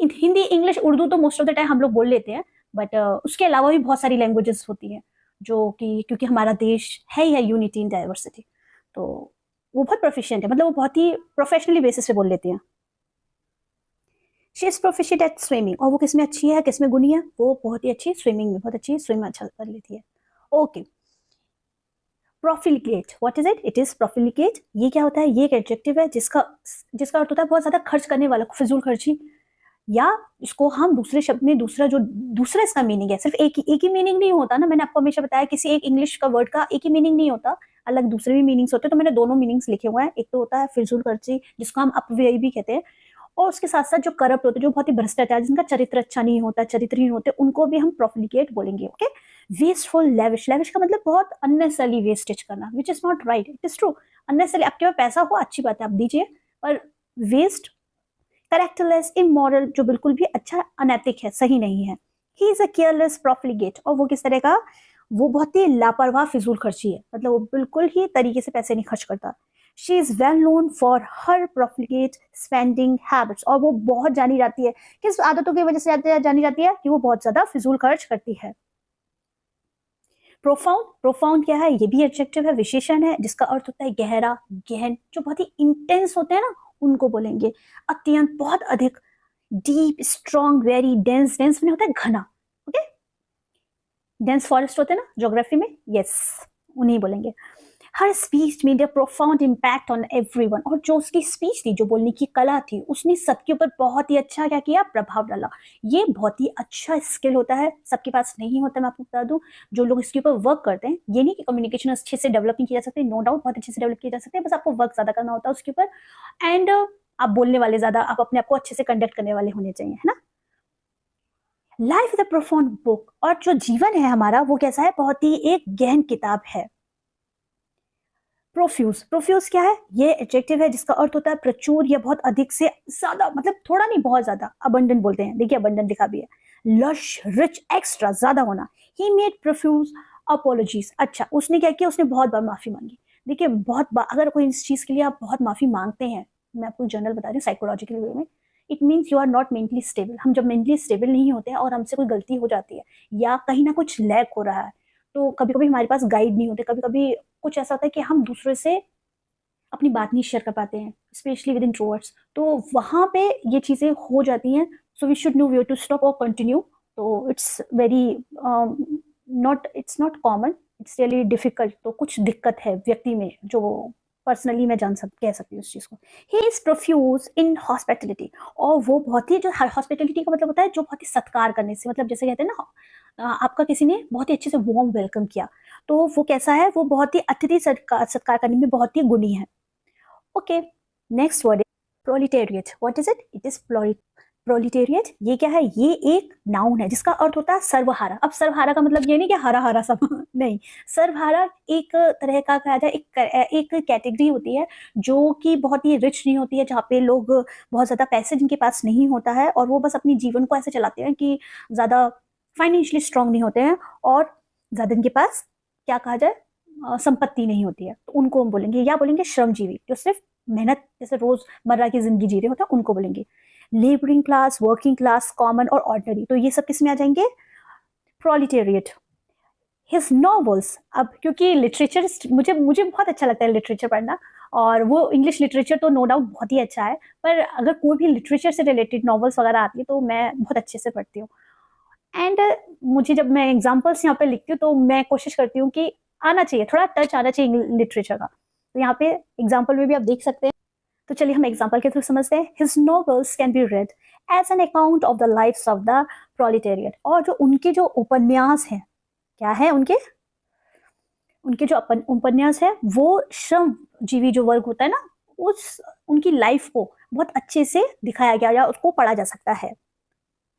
हिंदी, इंग्लिश, उर्दू तो मोस्ट ऑफ द टाइम हम लोग बोल लेते हैं, बट उसके अलावा भी बहुत सारी लैंग्वेजेस होती हैं जो कि, क्योंकि हमारा देश है ही है यूनिटी इन डाइवर्सिटी, तो वो बहुत प्रोफिशिएंट है, मतलब वो बहुत ही प्रोफेशनली बेसिस पे बोल लेती हैं। She is proficient at swimming, और वो किसमें अच्छी है, किसमें गुणी है? वो बहुत ही अच्छी स्विमिंग में, बहुत अच्छी स्विम अच्छा कर लेती है। Okay, profligate, what is it? It is profligate. ये क्या होता है? ये एक एडजेक्टिव है जिसका अर्थ होता है बहुत ज्यादा खर्च करने वाला, फिजूल खर्ची, या इसको हम दूसरे शब्द में दूसरा इसका मीनिंग है, सिर्फ एक ही मीनिंग नहीं होता ना, मैंने आपको हमेशा बताया किसी एक इंग्लिश का वर्ड का एक ही मीनिंग नहीं होता, अलग दूसरे भी मीनिंग्स होते हैं, तो मैंने दोनों मीनिंग्स लिखे हुए हैं। एक तो होता है फिजूल खर्ची जिसको हम अपव्यय भी कहते हैं, और उसके साथ साथ जो करप्ट होते हैं, जो बहुत ही भ्रष्टाचार, जिनका चरित्र अच्छा नहीं होता, चरित्रहीन होते, उनको भी हम प्रोफिलिकेट बोलेंगे। ओके, वेस्टफुल, लेविश, लेविश का मतलब बहुत अननेसेसरली वेस्टेज करना, which is not right, it is true. Unnecessarily, आपके पास पैसा हो अच्छी बात है आप दीजिए, पर वेस्ट। कैरेक्टरलेस, इमोरल, जो बिल्कुल भी अच्छा अनैतिक है, सही नहीं है। ही इज अ केयरलेस प्रोफिलिगेट, और वो किस तरह का, वो बहुत ही लापरवाह फिजूल खर्ची है, मतलब वो बिल्कुल ही तरीके से पैसे नहीं खर्च करता। She is well known for her profligate spending habits, और वो बहुत जानी जाती है, किस आदतों की वजह से जानी जाती है, कि वो बहुत ज्यादा फिजूल खर्च करती है। प्रोफाउंड, प्रोफाउंड क्या है, ये भी एडजेक्टिव है, विशेषण है, जिसका अर्थ होता है गहरा, गहन, जो बहुत ही इंटेंस होते हैं ना, उनको बोलेंगे। अत्यंत, बहुत अधिक, deep, strong, very, dense, dense में होता है घना। ओके, डेंस फॉरेस्ट होते हैं ना ज्योग्राफी में, यस, उन्हें बोलेंगे। Her speech made a profound impact on everyone, और जो उसकी स्पीच थी, जो बोलने की कला थी, उसने सबके ऊपर बहुत ही अच्छा क्या किया, प्रभाव डाला। ये बहुत ही अच्छा स्किल होता है, सबके पास नहीं होता, मैं आपको बता दूं। जो लोग इसके ऊपर वर्क करते हैं, ये नहीं कि कम्युनिकेशन अच्छे से डेवलप नहीं किया जा सकते, नो डाउट बहुत अच्छे से डेवलप किया जा सकते हैं, बस आपको वर्क ज्यादा करना होता है उसके ऊपर, एंड आप बोलने वाले ज्यादा, आप अपने आप को अच्छे से कंडक्ट करने वाले होने चाहिए, है ना। Life is a profound book, और जो जीवन है हमारा वो कैसा है, बहुत ही एक गहन किताब है। प्रोफ्यूज, प्रोफ्यूज क्या है, ये एडजेक्टिव है जिसका अर्थ होता है प्रचुर या बहुत अधिक से ज्यादा, मतलब थोड़ा नहीं बहुत ज्यादा, अबंडेंट बोलते हैं, देखिए अबंडेंट लिखा भी है, लश, रिच, एक्स्ट्रा, ज्यादा होना। ही मेड प्रोफ्यूज अपॉलॉजीज, अच्छा उसने क्या किया, उसने बहुत बार माफी मांगी। देखिए बहुत बार, अगर कोई इस चीज के लिए आप बहुत माफी मांगते हैं, मैं आपको जनरल बता रही हूँ साइकोलॉजिकल वे में, it means you are not mentally stable. हम जब मेंटली स्टेबल नहीं होते हैं और हमसे कोई गलती हो जाती है या कहीं ना कुछ लैक हो रहा है, तो कभी कभी हमारे पास गाइड नहीं होते, कभी कभी कुछ ऐसा होता है कि हम दूसरे से अपनी बात नहीं शेयर कर पाते हैं, स्पेशली विद इंट्रोवर्ट्स, तो वहां पे ये चीजें हो जाती हैं। So we should know where to stop or continue. तो it's very not, it's not common, it's really difficult. तो कुछ दिक्कत है व्यक्ति में, जो पर्सनली मैं कह सकती हूँ उस चीज को। He is profuse in hospitality, और वो बहुत ही, जो हॉस्पिटलिटी का मतलब होता है जो बहुत ही सत्कार करने से, मतलब जैसे कहते हैं ना, आपका किसी ने बहुत ही अच्छे से वार्म वेलकम किया, तो वो कैसा है, वो बहुत ही अतिथि सत्कार करने में बहुत ही गुणी है। Okay, next word proletariat, what is it, it is proletariat. ये क्या है, ये एक नाउन है जिसका अर्थ होता है सर्वहारा। अब सर्वहारा का मतलब ये नहीं कि हरा हरा सब नहीं, सर्वहारा एक तरह का कहा जाए, एक कैटेगरी होती है जो कि बहुत ही रिच नहीं होती है, जहाँ पे लोग बहुत ज्यादा पैसे जिनके पास नहीं होता है, और वो बस अपनी जीवन को ऐसे चलाते हैं कि ज्यादा फाइनेंशियली स्ट्रांग नहीं होते हैं, और ज्यादा इनके पास क्या कहा जाए, संपत्ति नहीं होती है, तो उनको हम बोलेंगे, या बोलेंगे श्रमजीवी, जो सिर्फ मेहनत जैसे रोजमर्रा की जिंदगी जी रहे होते हैं, उनको बोलेंगे। Labouring class, working class, common और ऑर्डिनरी, तो ये सब किस में आ जाएंगे, प्रोलिटेरिएट। हिज नॉवेल्स, अब क्योंकि लिटरेचर मुझे मुझे बहुत अच्छा लगता है लिटरेचर पढ़ना, और वो इंग्लिश लिटरेचर तो नो डाउट बहुत ही अच्छा है, पर अगर कोई भी लिटरेचर से रिलेटेड नॉवेल्स वगैरह आती है तो मैं बहुत अच्छे से पढ़ती हूँ। एंड मुझे जब मैं एग्जाम्पल्स यहाँ पे लिखती हूँ तो मैं कोशिश करती हूँ कि आना चाहिए, थोड़ा टच आना चाहिए लिटरेचर का, तो यहाँ पे एग्जाम्पल में भी आप देख सकते हैं। तो चलिए हम एग्जाम्पल के थ्रू समझते हैं। His novels can be read as an account of the life of the proletariat, और जो उनके जो उपन्यास हैं, क्या है उनके उनके जो उपन्यास है, वो श्रम जीवी जो वर्ग होता है ना, उस उनकी लाइफ को बहुत अच्छे से दिखाया गया या उसको पढ़ा जा सकता है।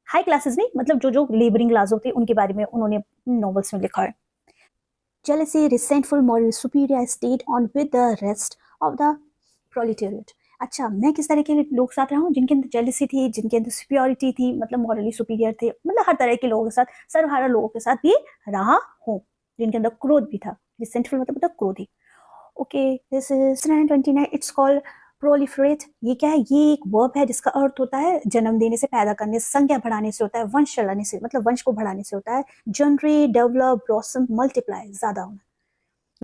हाई क्लासेस नहीं, मतलब जो जो लेबरिंग क्लास होती है उनके बारे में उन्होंने नॉवेल्स में लिखा है। Jealousy, resentful, moral superior state on with the rest of the proletariat. अच्छा, मैं किस तरह के लोग साथ रहा हूँ, जिनके अंदर जेलिसी थी, जिनके अंदर सुपियोरिटी थी, मतलब मॉरली सुपीरियर थे, मतलब हर तरह के लोगों के साथ, सर्वहारा लोगों के साथ भी रहा हूँ, जिनके अंदर क्रोध भी था। रिसेंटफुल मतलब क्रोधी। Okay, this is 29, it's called proliferate. ये क्या है, ये एक वर्ब है जिसका अर्थ होता है जन्म देने से, पैदा करने से, संख्या बढ़ाने से होता है, वंश चलाने से, मतलब वंश को बढ़ाने से होता है। जनरेट, डेवलप, ब्लॉसम, मल्टीप्लाई, ज्यादा होना।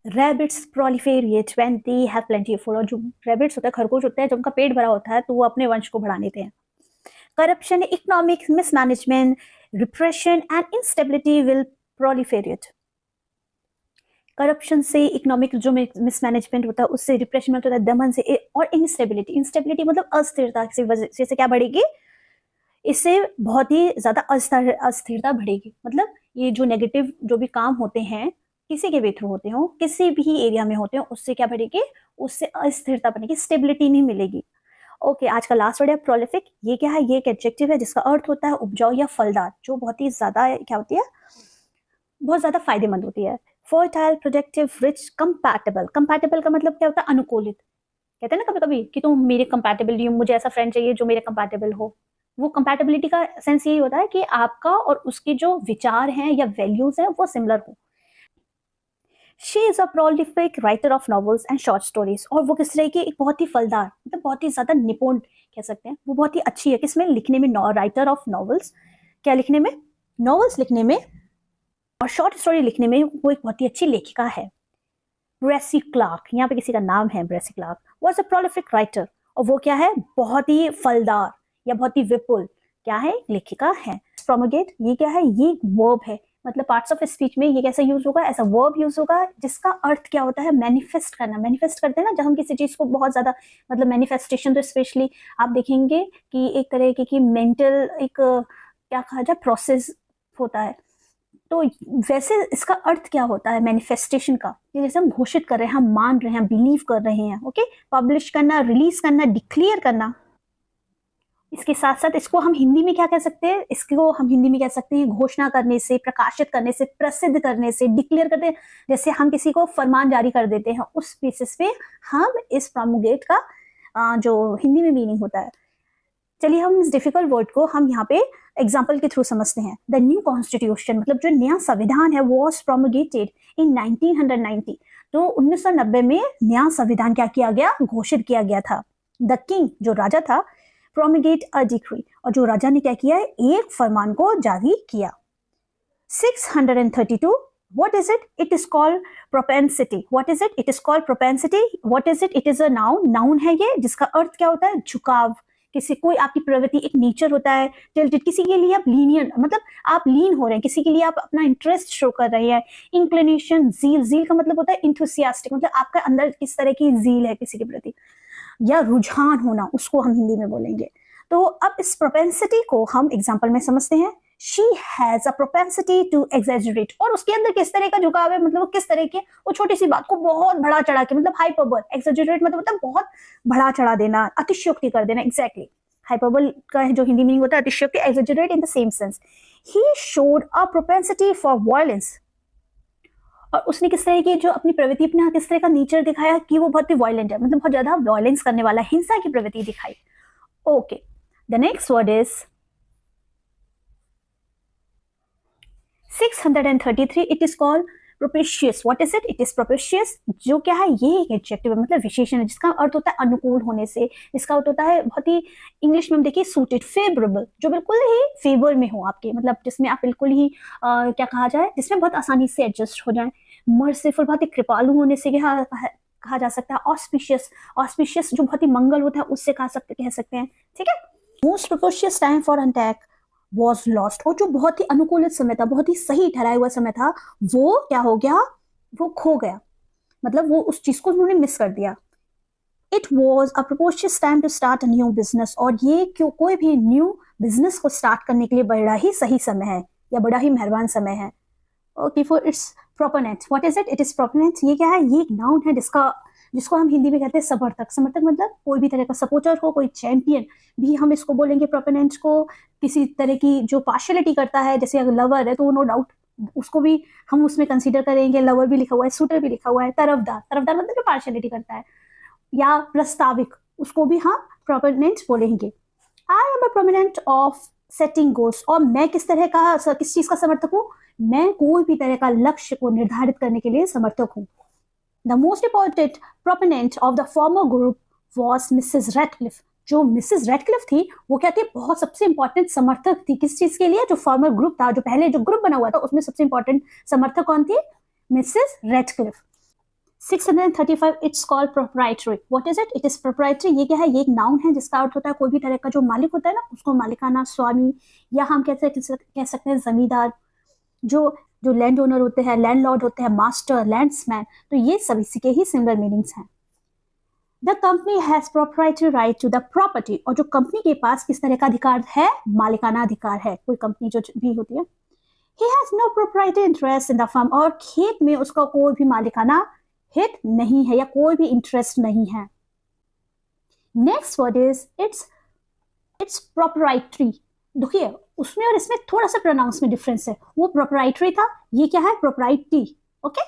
Rabbits proliferate when they have plenty of food, और जो रैबिट्स होता है, खरगोश होता है, जब उनका पेट भरा होता है तो वो अपने वंश को बढ़ा लेते हैं। Corruption, economic mismanagement, repression and instability will proliferate. Corruption से, इकोनॉमिक जो मिसमैनेजमेंट होता है उससे, रिप्रेशन होता है दमन से, और इंस्टेबिलिटी, इंस्टेबिलिटी मतलब अस्थिरता की वजह से क्या बढ़ेगी, इससे बहुत ही ज्यादा अस्थिरता बढ़ेगी। मतलब ये जो नेगेटिव जो भी काम होते हैं, किसी के भी थ्रू होते हो, किसी भी एरिया में होते हो, उससे क्या बढ़ेगी, उससे अस्थिरता बनेगी, स्टेबिलिटी नहीं मिलेगी। ओके, आज का लास्ट वर्ड है प्रोलिफिक। ये क्या है, ये एक एडजेक्टिव है जिसका अर्थ होता है उपजाऊ या फलदार, जो बहुत ही ज्यादा क्या होती है, बहुत ज्यादा फायदेमंद होती है। Fertile, productive, rich, compatible. Compatible का मतलब क्या होता है, अनुकूलित। कहते हैं ना कभी कभी कि तुम मेरे कंपैटिबल हो, मुझे ऐसा फ्रेंड चाहिए जो मेरे कंपैटिबल हो। वो कंपैटिबिलिटी का सेंस यही होता है कि आपका और उसके जो विचार हैं या वैल्यूज हैं वो सिमिलर हो। She is a prolific writer of novels and short stories. और वो किस तरह की, एक बहुत ही फलदार, मतलब बहुत ही ज्यादा निपुण कह सकते हैं, वो बहुत ही अच्छी है किसमें, लिखने में, राइटर ऑफ नॉवेल्स, क्या लिखने में, नॉवेल्स लिखने में, और शॉर्ट स्टोरी लिखने में वो एक बहुत ही अच्छी लेखिका है। ब्रेसी क्लार्क, यहाँ पे किसी का नाम है Bracy Clark, was a prolific writer. और वो क्या है, बहुत ही फलदार या बहुत ही विपुल क्या है, लेखिका है। प्रोमोगेट, ये क्या है, ये वर्ब है। मतलब पार्ट्स ऑफ स्पीच में ये कैसे यूज होगा, ऐसा वर्ब यूज होगा जिसका अर्थ क्या होता है, मैनिफेस्ट करना। मैनिफेस्ट करते हैं ना जब हम किसी चीज को बहुत ज्यादा, मतलब मैनिफेस्टेशन तो स्पेशली आप देखेंगे कि एक तरह की मेंटल एक क्या कहा जाए प्रोसेस होता है। तो वैसे इसका अर्थ क्या होता है मैनिफेस्टेशन का, ये जैसे हम घोषित कर रहे हैं, हम मान रहे हैं, बिलीव कर रहे हैं। ओके, पब्लिश करना, रिलीज करना, डिक्लेयर करना। इसके साथ साथ इसको हम हिंदी में क्या कह सकते हैं, इसको हम हिंदी में कह सकते हैं घोषणा करने से, प्रकाशित करने से, प्रसिद्ध करने से, डिक्लेयर करते हैं। जैसे हम किसी को फरमान जारी कर देते हैं, उस बेसिस पे हम इस प्रोमोगेट का जो हिंदी में मीनिंग होता है। चलिए हम इस डिफिकल्ट वर्ड को हम यहाँ पे एग्जाम्पल के थ्रू समझते हैं। द न्यू कॉन्स्टिट्यूशन, मतलब जो नया संविधान है, वॉज प्रोमोगेटेड इन 1990। तो 1990 में नया संविधान क्या किया गया, घोषित किया गया था। द किंग, जो राजा था, प्रोमोगेट अ डिक्री, और जो राजा ने क्या किया है, एक फरमान को जारी किया। 632, what is it? It is called propensity. What is it? It is called propensity. What is it? It is a noun. Noun है ये, जिसका अर्थ क्या होता है, झुकाव। किसी कोई आपकी प्रवृत्ति, एक नेचर होता है टिल्टेड, किसी के लिए आप लीनियन, मतलब आप लीन हो रहे हैं, किसी के लिए आप अपना इंटरेस्ट शो कर रहे हैं। इंक्लिनेशन, जील, जील का मतलब होता है इंथुसियास्टिक, मतलब आपका अंदर किस तरह की जील है किसी के प्रति, या रुझान होना, उसको हम हिंदी में बोलेंगे। तो अब इस प्रोपेंसिटी को हम एग्जाम्पल में समझते हैं। She has a propensity to exaggerate, और उसके अंदर किस तरह का झुकाव है, मतलब वो किस तरह के, वो छोटी सी बात को बहुत बड़ा चढ़ा के, मतलब हाइपरबोल, एक्सैजरेट मतलब बहुत बड़ा चढ़ा देना, अतिशयोक्ति कर देना। एग्जैक्टली, हाइपरबोल का जो हिंदी मीनिंग होता है अतिशयोक्ति, exaggerate in the same sense. He showed a propensity for violence, और उसने किस तरह की जो अपनी प्रवृत्ति, अपना किस तरह का नेचर दिखाया कि वो बहुत ही वायलेंट है, मतलब बहुत ज्यादा वायलेंस करने वाला, हिंसा की प्रवृत्ति दिखाई। Okay, the next word is 633, it is called propitious. What is it? It is propitious, जो क्या है, ये एक एडजेक्टिव है, मतलब विशेषण है, जिसका अर्थ होता है अनुकूल होने से, जिसका अर्थ होता है बहुत ही, इंग्लिश में हम देखिए सूटेड, फेवरेबल, जो बिल्कुल ही फेवर में हो आपके, मतलब जिसमें आप बिल्कुल ही क्या कहा जाए, जिसमें बहुत आसानी से एडजस्ट हो जाए। मर्सीफुल, बहुत ही कृपालु होने से कहा जा सकता है। ऑस्पिशियस, ऑस्पिशियस जो बहुत ही मंगल होता है, उससे कह सकते हैं। ठीक है। Most propitious time for attack was lost, और जो बहुत ही अनुकूलित समय था, बहुत ही सही ठहराया हुआ समय था, वो क्या हो गया, वो खो गया, मतलब वो उस चीज को उन्होंने मिस कर दिया। It was a propitious time to start a new business, और ये क्यों, कोई भी न्यू बिजनेस को स्टार्ट करने के लिए बड़ा ही सही समय है, या बड़ा ही मेहरबान समय है। Okay, for its proponent, what is it? It is proponent, ये क्या है, ये एक नाउन है जिसको हम हिंदी में कहते हैं समर्थक। समर्थक मतलब कोई भी तरह का सपोर्टर हो, कोई चैंपियन भी हम इसको बोलेंगे प्रोपोनेंट को। किसी तरह की जो पार्शियलिटी करता है, जैसे अगर लवर है तो नो डाउट उसको भी हम उसमें कंसीडर करेंगे, लवर भी लिखा हुआ है, सूटर भी लिखा हुआ है। तरफदार, तरफदार मतलब जो पार्शियलिटी करता है, या प्रस्ताविक, उसको भी हम प्रोपोनेंट बोलेंगे। I am a proponent of setting goals, और मैं किस तरह का, किस चीज का समर्थक हूँ, मैं कोई भी तरह का लक्ष्य को निर्धारित करने के लिए समर्थक हूँ। The most important proponent of the former group was Mrs. Radcliffe. जो मिसेस रेडक्लिफ थी, वो क्या थी, बहुत सबसे इंपॉर्टेंट समर्थक थी, किस चीज के लिए, जो फॉर्मर ग्रुप था, जो पहले जो ग्रुप बना हुआ था, उसमें सबसे इंपॉर्टेंट समर्थक कौन थी, Mrs Radcliffe. 635, it's called proprietary. What is it? It is proprietary, ये क्या है, ये एक नाउन है जिसका अर्थ होता है कोई भी तरह का जो मालिक होता है ना, उसको मालिकाना, स्वामी, या हम कह सकते हैं जमींदार, जो लैंड ओनर होते हैं, लैंडलॉर्ड होते हैं, मास्टर, लैंड्समैन, तो ये सब इसी के ही सिमिलर मीनिंग्स हैं। The company has proprietary right to the property, और जो कंपनी के पास किस तरह का अधिकार है, मालिकाना अधिकार है, कोई कंपनी जो भी होती है। He has no proprietary interest in the firm, और खेत में उसका कोई भी मालिकाना हित नहीं है या कोई भी इंटरेस्ट नहीं है। Next word is it's proprietary. देखिए उसमें और इसमें थोड़ा सा प्रोनाउंस में डिफरेंस है, वो प्रोप्राइटरी था, ये क्या है, प्रोप्राइटी। ओके,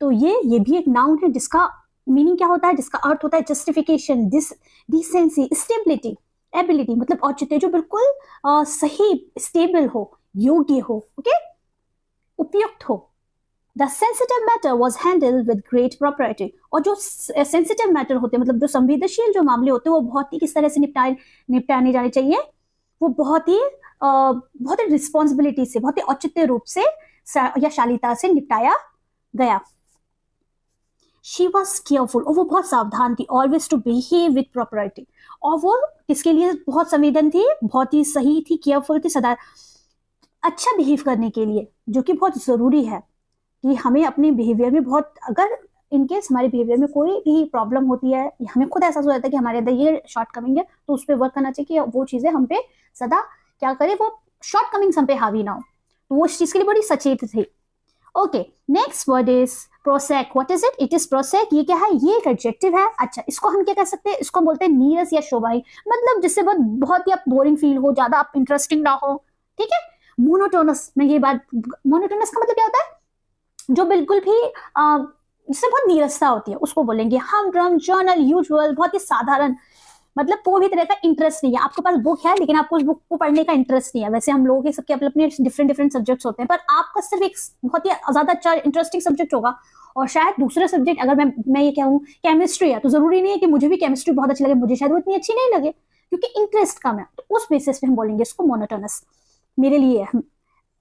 तो ये भी एक नाउन है जिसका मीनिंग क्या होता है, जिसका अर्थ होता है जस्टिफिकेशन, डिसेंसी, स्टेबिलिटी, एबिलिटी, मतलब औचित्य, जो बिल्कुल सही, स्टेबल हो, योग्य हो, ओके, उपयुक्त हो। The sensitive matter was handle with great property, और जो सेंसिटिव मैटर होते हैं, मतलब जो संवेदनशील जो मामले होते हैं, वो बहुत ही किस तरह से निपटाने जाने चाहिए, वो बहुत ही रिस्पॉन्सिबिलिटी से, बहुत ही औचित्य रूप से या शालीनता से निपटाया गया। शी वॉज केयरफुल, और वो बहुत सावधान थी, always to behave with property, और वो किसके लिए बहुत संवेदन थी, बहुत ही सही थी, केयरफुल थी, सदा अच्छा बिहेव करने के लिए, जो कि बहुत जरूरी है कि हमें अपने बिहेवियर में बहुत, अगर इनकेस हमारे बिहेवियर में कोई भी प्रॉब्लम होती है, हमें खुद एहसास हो जाता है कि हमारे अंदर ये शॉर्ट कमिंग है, तो उस पर वर्क करना चाहिए कि वो चीजें हम पे सदा क्या करे, वो शॉर्ट कमिंग्स हम पे हावी ना हो, तो वो उस चीज के लिए बड़ी सचेत थी। Okay, next word is prosaic. What is it? It is prosaic. ये क्या है? ये एक एडजेक्टिव है। अच्छा, इसको हम क्या कह सकते हैं? इसको बोलते हैं नीरस या शोभाई, मतलब जिससे बहुत ही आप बोरिंग फील हो, ज्यादा आप इंटरेस्टिंग ना हो, ठीक है। मोनोटोनस में ये बात, मोनोटोनस का मतलब क्या होता है? जो बिल्कुल भी जिससे बहुत नीरसता होती है, उसको बोलेंगे हमड्रम, जर्नल, यूजुअल, बहुत ही साधारण, मतलब कोई भी तरह का इंटरेस्ट नहीं है, आपके पास बुक है लेकिन आपको उस बुक को पढ़ने का इंटरेस्ट नहीं है। वैसे हम लोगों के सबके अपने डिफरेंट सब्जेक्ट्स होते हैं, पर आपका सिर्फ एक बहुत ही ज्यादा अच्छा इंटरेस्टिंग सब्जेक्ट होगा, और शायद दूसरे सब्जेक्ट, अगर मैं ये कहूँ केमिस्ट्री है, तो जरूरी नहीं है कि मुझे भी केमिस्ट्री बहुत अच्छी लगे, मुझे शायद वो इतनी अच्छी नहीं लगे, क्योंकि इंटरेस्ट कम है। तो उस बेसिस पे हम बोलेंगे इसको मोनोटोनस। मेरे लिए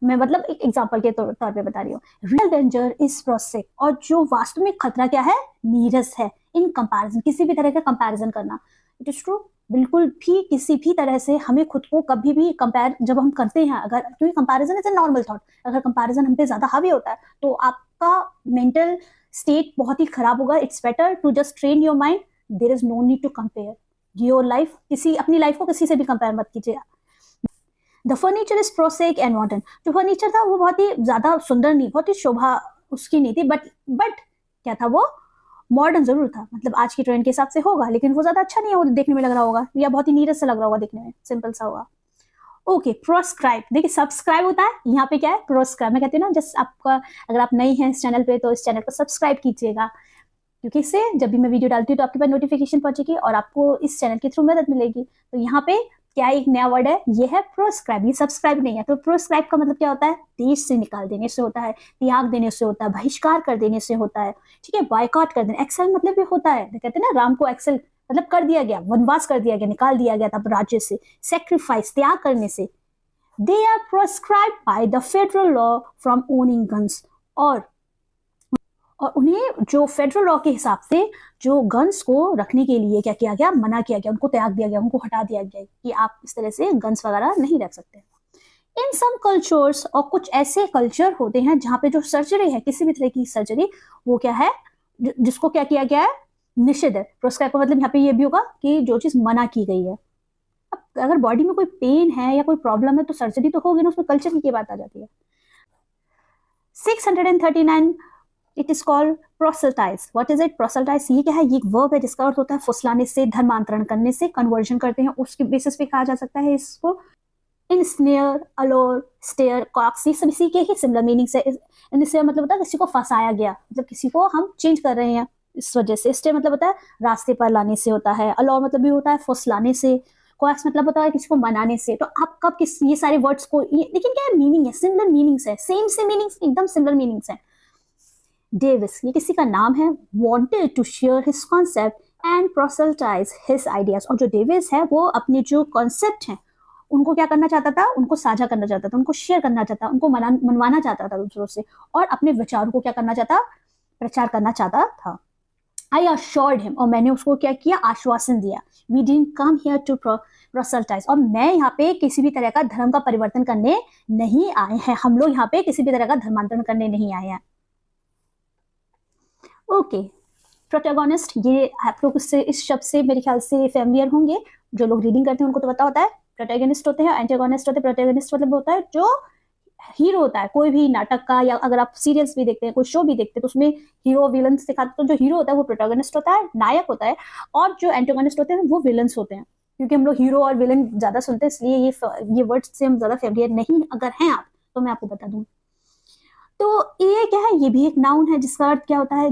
मैं मतलब एक एग्जांपल के तौर पे बता रही हूँ। रियल डेंजर इज प्रोसेक, और जो वास्तविक खतरा क्या है? नीरस है। इन कंपैरिजन, किसी भी तरह का कंपैरिजन करना, इट इज ट्रू, बिल्कुल भी किसी भी तरह से हमें खुद को कभी भी कंपेयर जब हम करते हैं, अगर, क्योंकि comparison is a normal thought, अगर कंपैरिजन हम पे ज्यादा हावी होता है तो आपका मेंटल स्टेट बहुत ही खराब होगा। It's better to just train your mind, there is no need to compare your life, अपनी लाइफ को किसी से भी कंपेयर मत कीजिए। The furniture is prosaic and modern. जो फर्नीचर था वो बहुत ही ज्यादा सुंदर नहीं, बहुत ही शोभा उसकी नहीं थी, बट क्या था, वो मॉडर्न जरूर था, मतलब आज की ट्रेंड के हिसाब से होगा, लेकिन वो ज्यादा अच्छा नहीं है, देखने में लग रहा होगा, या बहुत ही नीरस से लग रहा होगा देखने में, सिंपल सा होगा। Okay, proscribe. देखिए सब्सक्राइब होता है, यहाँ पे क्या है? प्रोस्क्राइब। मैं कहती हूँ ना, जस्ट आपका, अगर आप नई हैं इस चैनल पे तो इस चैनल को सब्सक्राइब कीजिएगा, क्योंकि इससे जब भी मैं वीडियो डालती हूँ तो आपके पास नोटिफिकेशन पहुंचेगी और आपको इस चैनल के थ्रू मदद मिलेगी। तो यहाँ पे क्या एक नया वर्ड है, ये है प्रोस्क्राइब, ये सब्सक्राइब नहीं है। तो प्रोस्क्राइब का मतलब क्या होता है? देश से निकाल देने से होता है, त्याग देने से होता है, बहिष्कार कर देने से होता है, ठीक है, बायकॉट कर देना। एक्सेल मतलब भी होता है, कहते हैं ना राम को एक्सेल मतलब कर दिया गया, वनवास कर दिया गया, निकाल दिया गया था राज्य से। सेक्रीफाइस, त्याग करने से। They are proscribe by the federal law from owning guns, और उन्हें जो फेडरल लॉ के हिसाब से जो गन्स को रखने के लिए क्या किया गया? मना किया गया, उनको त्याग दिया गया, उनको हटा दिया गया कि आप इस तरह से गन्स वगैरह नहीं रख सकते। इन सम कल्चर्स, और कुछ ऐसे कल्चर होते हैं जहाँ पे जो सर्जरी है, किसी भी तरह की सर्जरी, वो क्या है, जिसको क्या किया गया है? निषिद्ध है। प्रोस्क्राइब का मतलब यहाँ पे ये भी होगा कि जो चीज मना की गई है। अब अगर बॉडी में कोई पेन है या कोई प्रॉब्लम है तो सर्जरी तो होगी ना, उसमें कल्चर की क्या बात आ जाती है। 639 it is called proselytize. What is it? Proselytize ये क्या है? ये एक वर्ब है जिसका अर्थ होता है फुसलाने से, धर्मांतरण करने से, कन्वर्जन करते हैं, उसके बेसिस पे कहा जा सकता है इसको। इनस्नेयर, अलोर, स्टेयर, कॉक्स, ये सब इसी के ही सिमिलर मीनिंग्स है। इनस्नेयर मतलब होता है किसी को फंसाया गया, मतलब किसी को हम चेंज कर रहे हैं इस वजह से। स्टेयर मतलब होता है रास्ते पर लाने से होता है। अलोर मतलब भी होता है फुसलाने से। कॉक्स मतलब होता है किसी को मनाने से। तो आप कब किस ये सारे वर्ड्स को, लेकिन क्या है? मीनिंग है, सिमिलर मीनिंग्स है, सेम मीनिंग्स, एकदम सिमिलर मीनिंग्स है। डेविस, ये किसी का नाम है, wanted to share his concept and proselytize his ideas। और जो डेविस है वो अपने जो कॉन्सेप्ट हैं उनको क्या करना चाहता था? उनको साझा करना चाहता था, उनको शेयर करना चाहता था, उनको मनवाना चाहता था दूसरों से, और अपने विचारों को क्या करना चाहता? प्रचार करना चाहता था। I assured him, और मैंने उसको क्या किया? आश्वासन दिया। We didn't come here to proselytize, और मैं यहाँ पे किसी भी तरह का धर्म का परिवर्तन करने नहीं आए हैं। हम लोग यहाँ पे किसी भी तरह का धर्मांतरण करने नहीं आए हैं। ओके, प्रोटैगोनिस्ट, ये आप लोग इससे इस शब्द से मेरे ख्याल से फेमिलियर होंगे, जो लोग रीडिंग करते हैं उनको तो पता होता है। प्रोटैगोनिस्ट होते हैं, एंटागोनिस्ट होते हैं। प्रोटैगोनिस्ट मतलब होता है जो हीरो होता है कोई भी नाटक का, या अगर आप सीरियल्स भी देखते हैं, कोई शो भी देखते हैं, तो उसमें हीरो विलन्स दिखाते, तो जो हीरो होता है वो प्रोटैगोनिस्ट होता है, नायक होता है। और जो एंटागोनिस्ट होते हैं वो विलन्स होते हैं, क्योंकि हम लोग हीरो और विलन ज्यादा सुनते हैं, इसलिए ये वर्ड्स से हम ज्यादा फेमिलियर नहीं अगर हैं आप, तो मैं आपको बता दूं। तो ये क्या है, ये भी एक नाउन है जिसका अर्थ क्या होता है,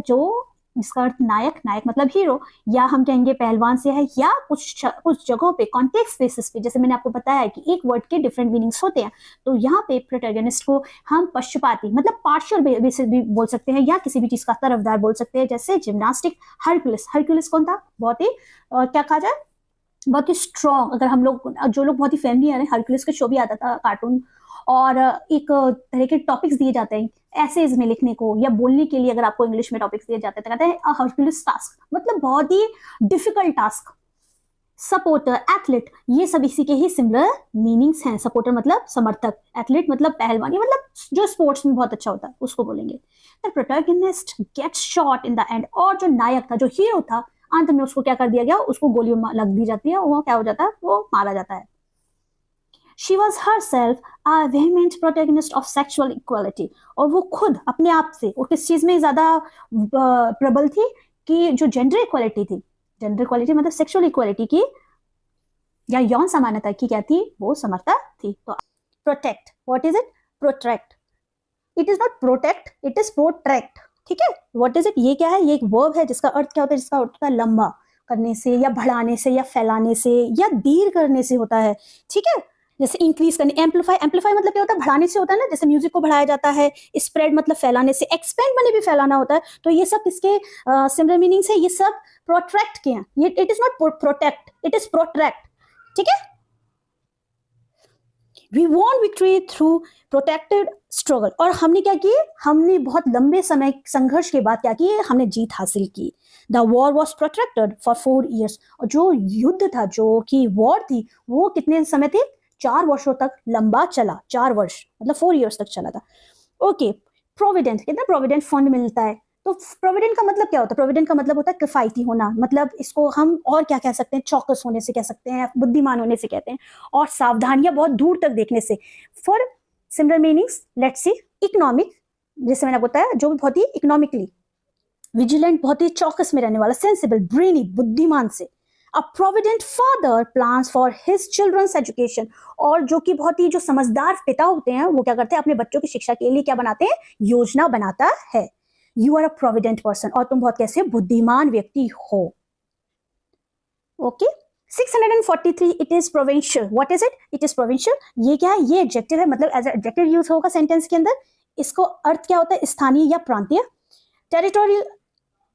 जिसका अर्थ नायक, नायक मतलब हीरो, या हम कहेंगे पहलवान से है, या कुछ जगहों पे कॉन्टेक्स्ट बेसिस पे, जैसे मैंने आपको बताया कि एक वर्ड के डिफरेंट मीनिंग्स होते हैं, तो यहाँ पे प्रोटैगनिस्ट को हम पक्षपाती मतलब पार्शियल बेसिस भी बोल सकते हैं, या किसी भी चीज का तरफदार बोल सकते हैं। जैसे जिम्नास्टिक, हरक्यूलिस, हरक्यूलिस कौन था, बहुत ही क्या कहा जाए, बहुत ही स्ट्रॉन्ग। अगर हम लोग जो लोग बहुत ही फैमिलियर है, हरक्यूलिस का शो भी आता था कार्टून, और एक तरह के टॉपिक्स दिए जाते हैं एसेज में लिखने को या बोलने के लिए, अगर आपको इंग्लिश में टॉपिक्स दिए जाते हैं तो कहते हैं हरक्यूलिस टास्क, मतलब बहुत ही डिफिकल्ट टास्क। सपोर्टर, एथलीट, ये सब इसी के ही सिमिलर मीनिंग्स हैं। सपोर्टर मतलब समर्थक, एथलीट मतलब पहलवान, ये मतलब जो स्पोर्ट्स में बहुत अच्छा होता है उसको बोलेंगे। The protagonist gets shot in the end, और जो नायक था, जो हीरो था, अंत में उसको क्या कर दिया गया, उसको गोली लग दी जाती है, वो क्या हो जाता है, वो मारा जाता है। She was herself a vehement protagonist of sexual equality, और वो खुद अपने आप से वो किस चीज में ज्यादा प्रबल थी, कि जो जेंडर इक्वालिटी थी, जेंडर इक्वालिटी मतलब सेक्सुअल इक्वालिटी की या यौन समानता की क्या थी, वो समर्थक थी। तो protect, what is it, protect, it is not protect, it is protract, ठीक है। व्हाट इज इट, ये क्या है, ये एक वर्ब है जिसका अर्थ क्या होता है, जिसका अर्थ होता है लंबा करने से या बढ़ाने से या फैलाने से या दीर्घ करने से होता है, ठीक है। जैसे इंक्रीज करने, एम्पलीफाई, एम्पलीफाई मतलब क्या होता है, बढ़ाने से होता है ना, जैसे म्यूजिक को बढ़ाया जाता है। स्प्रेड मतलब फैलाने से, एक्सपेंड मैंने भी फैलाना होता है। तो ये सब इसके सिमिलर मीनिंग्स है, ये सब प्रोट्रैक्ट के हैं। ये it is not protect, it is protract, ठीक है। We want victory through protracted struggle, और हमने क्या किए, हमने बहुत लंबे समय संघर्ष के बाद क्या किए, हमने जीत हासिल की। The war was protracted for 4 years, और जो युद्ध था, जो कि वॉर थी, वो कितने समय थे, 4 वर्षों तक लंबा चला, 4 वर्ष मतलब 4 years तक चला था। ओके, प्रोविडेंट, कितना प्रोविडेंट फंड मिलता है, तो प्रोविडेंट का मतलब क्या होता है, प्रोविडेंट का मतलब होता है किफायती होना, मतलब इसको हम और क्या कह सकते हैं, चौकस होने से कह सकते हैं, बुद्धिमान होने से कहते हैं, और सावधानियां बहुत दूर तक देखने से। For similar meanings let's see, economic, जैसे मैंने बताया, जो बहुत ही इकोनॉमिकली विजिलेंट, बहुत ही चौकस में रहने वाला, सेंसिबल, ब्रेनी, बुद्धिमान से। A provident father plans for his children's education, और जो कि बहुत ही जो समझदार पिता होते हैं, वो क्या करते हैं, अपने बच्चों की शिक्षा के लिए क्या बनाते हैं, योजना बनाता है। You are a provident person, और तुम बहुत कैसे बुद्धिमान व्यक्ति हो। Okay, 643, it is provincial. What is it? It is provincial. ये क्या है, ये एडजेक्टिव है, मतलब एज एडजेक्टिव यूज होगा सेंटेंस के अंदर। इसको अर्थ क्या होता है, स्थानीय या प्रांतीय।